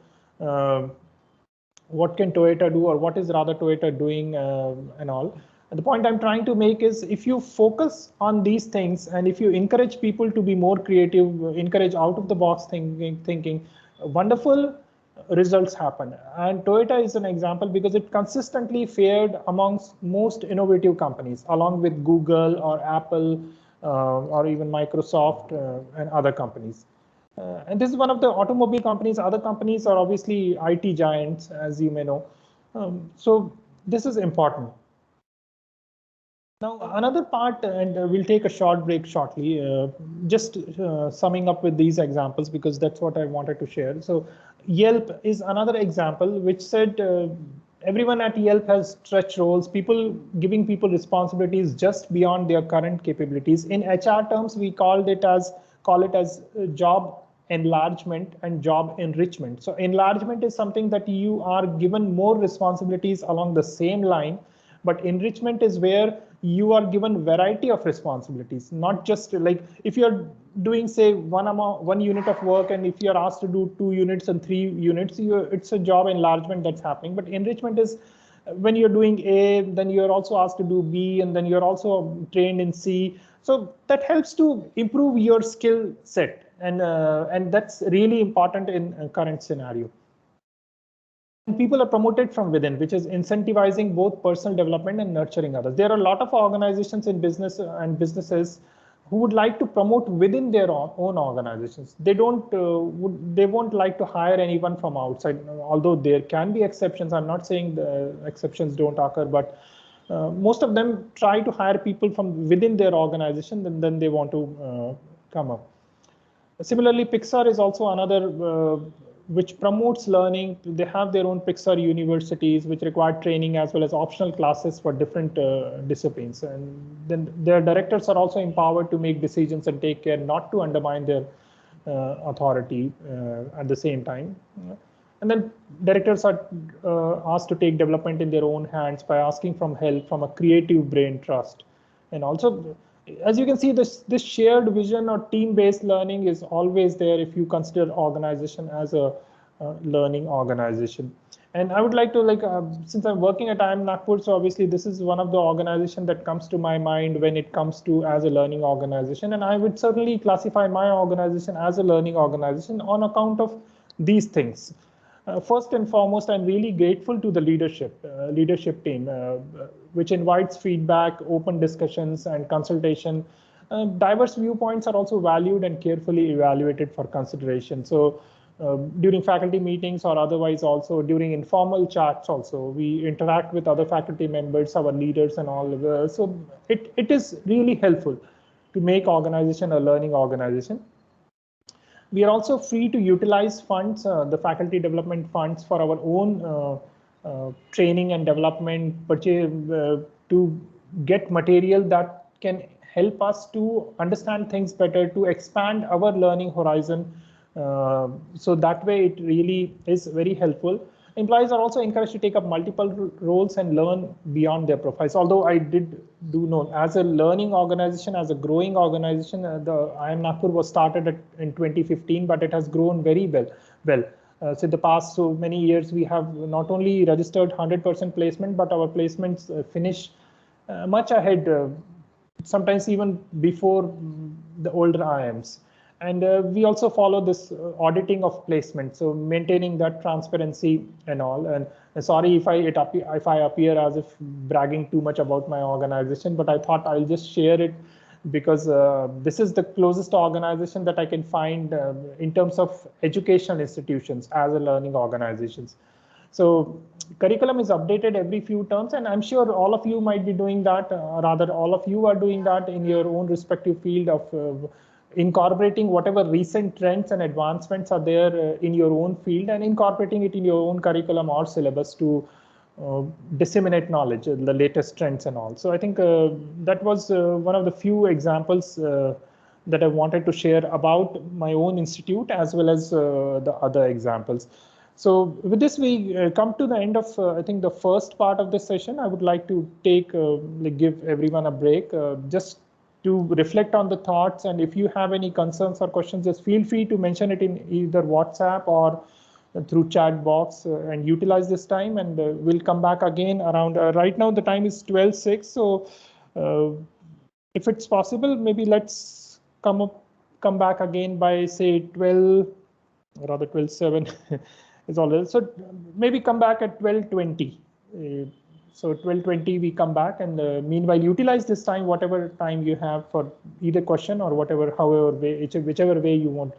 what can Toyota do, or what is rather Toyota doing and all. And the point I'm trying to make is, if you focus on these things, and if you encourage people to be more creative, encourage out of the box thinking, wonderful results happen. And Toyota is an example because it consistently fared amongst most innovative companies, along with Google or Apple or even Microsoft and other companies. And this is one of the automobile companies. Other companies are obviously IT giants, as you may know. So this is important. Now, another part, and we'll take a short break shortly, just summing up with these examples, because that's what I wanted to share. So Yelp is another example which said everyone at Yelp has stretch roles, giving people responsibilities just beyond their current capabilities. In HR terms, we call it as job enlargement and job enrichment. So enlargement is something that you are given more responsibilities along the same line, but enrichment is where you are given variety of responsibilities, not just like if you're doing, say, one unit of work, and if you're asked to do 2 units and 3 units, it's a job enlargement that's happening. But enrichment is when you're doing A, then you're also asked to do B, and then you're also trained in C. So that helps to improve your skill set, and that's really important in a current scenario. People are promoted from within, which is incentivizing both personal development and nurturing others. There are a lot of organizations in business and businesses who would like to promote within their own organizations. They won't like to hire anyone from outside, although there can be exceptions. I'm not saying the exceptions don't occur, but most of them try to hire people from within their organization, and then they want to come up. Similarly, Pixar is also another which promotes learning. They have their own Pixar universities, which require training as well as optional classes for different disciplines. And then their directors are also empowered to make decisions and take care not to undermine their authority at the same time. And then directors are asked to take development in their own hands by asking for help from a creative brain trust. And also, as you can see, this shared vision or team-based learning is always there if you consider organization as a learning organization. And I would like to, since I'm working at IIM Nagpur, so obviously this is one of the organizations that comes to my mind when it comes to as a learning organization. And I would certainly classify my organization as a learning organization on account of these things. First and foremost, I'm really grateful to the leadership team, which invites feedback, open discussions, and consultation. Diverse viewpoints are also valued and carefully evaluated for consideration. So during faculty meetings or otherwise, also during informal chats, also we interact with other faculty members, our leaders, and all. So it is really helpful to make organization a learning organization. We are also free to utilize funds, the faculty development funds, for our own training and development, to get material that can help us to understand things better, to expand our learning horizon. So that way it really is very helpful. Employees are also encouraged to take up multiple roles and learn beyond their profiles. Although I do know, as a learning organization, as a growing organization, the IIM Nagpur was started in 2015, but it has grown very well. So in the past so many years, we have not only registered 100% placement, but our placements finish much ahead, sometimes even before the older IIMs. And we also follow this auditing of placement, so maintaining that transparency and all. And sorry if I appear as if bragging too much about my organization, but I thought I'll just share it because this is the closest organization that I can find in terms of educational institutions as a learning organizations. So curriculum is updated every few terms, and I'm sure all of you might be doing that, rather all of you are doing that in your own respective field of incorporating whatever recent trends and advancements are there in your own field and incorporating it in your own curriculum or syllabus to disseminate knowledge, the latest trends and all. So I think that was one of the few examples that I wanted to share about my own institute as well as the other examples. So with this, we come to the end of, I think, the first part of this session. I would like to give everyone a break, just to reflect on the thoughts. And if you have any concerns or questions, just feel free to mention it in either WhatsApp or through chat box and utilize this time. And we'll come back again around, right now the time is 12:06. So if it's possible, maybe let's come back again by say 12, rather 12:07 is all. So maybe come back at 12:20. So 12:20 we come back, and meanwhile utilize this time, whatever time you have for either question or whatever, however way, whichever way you want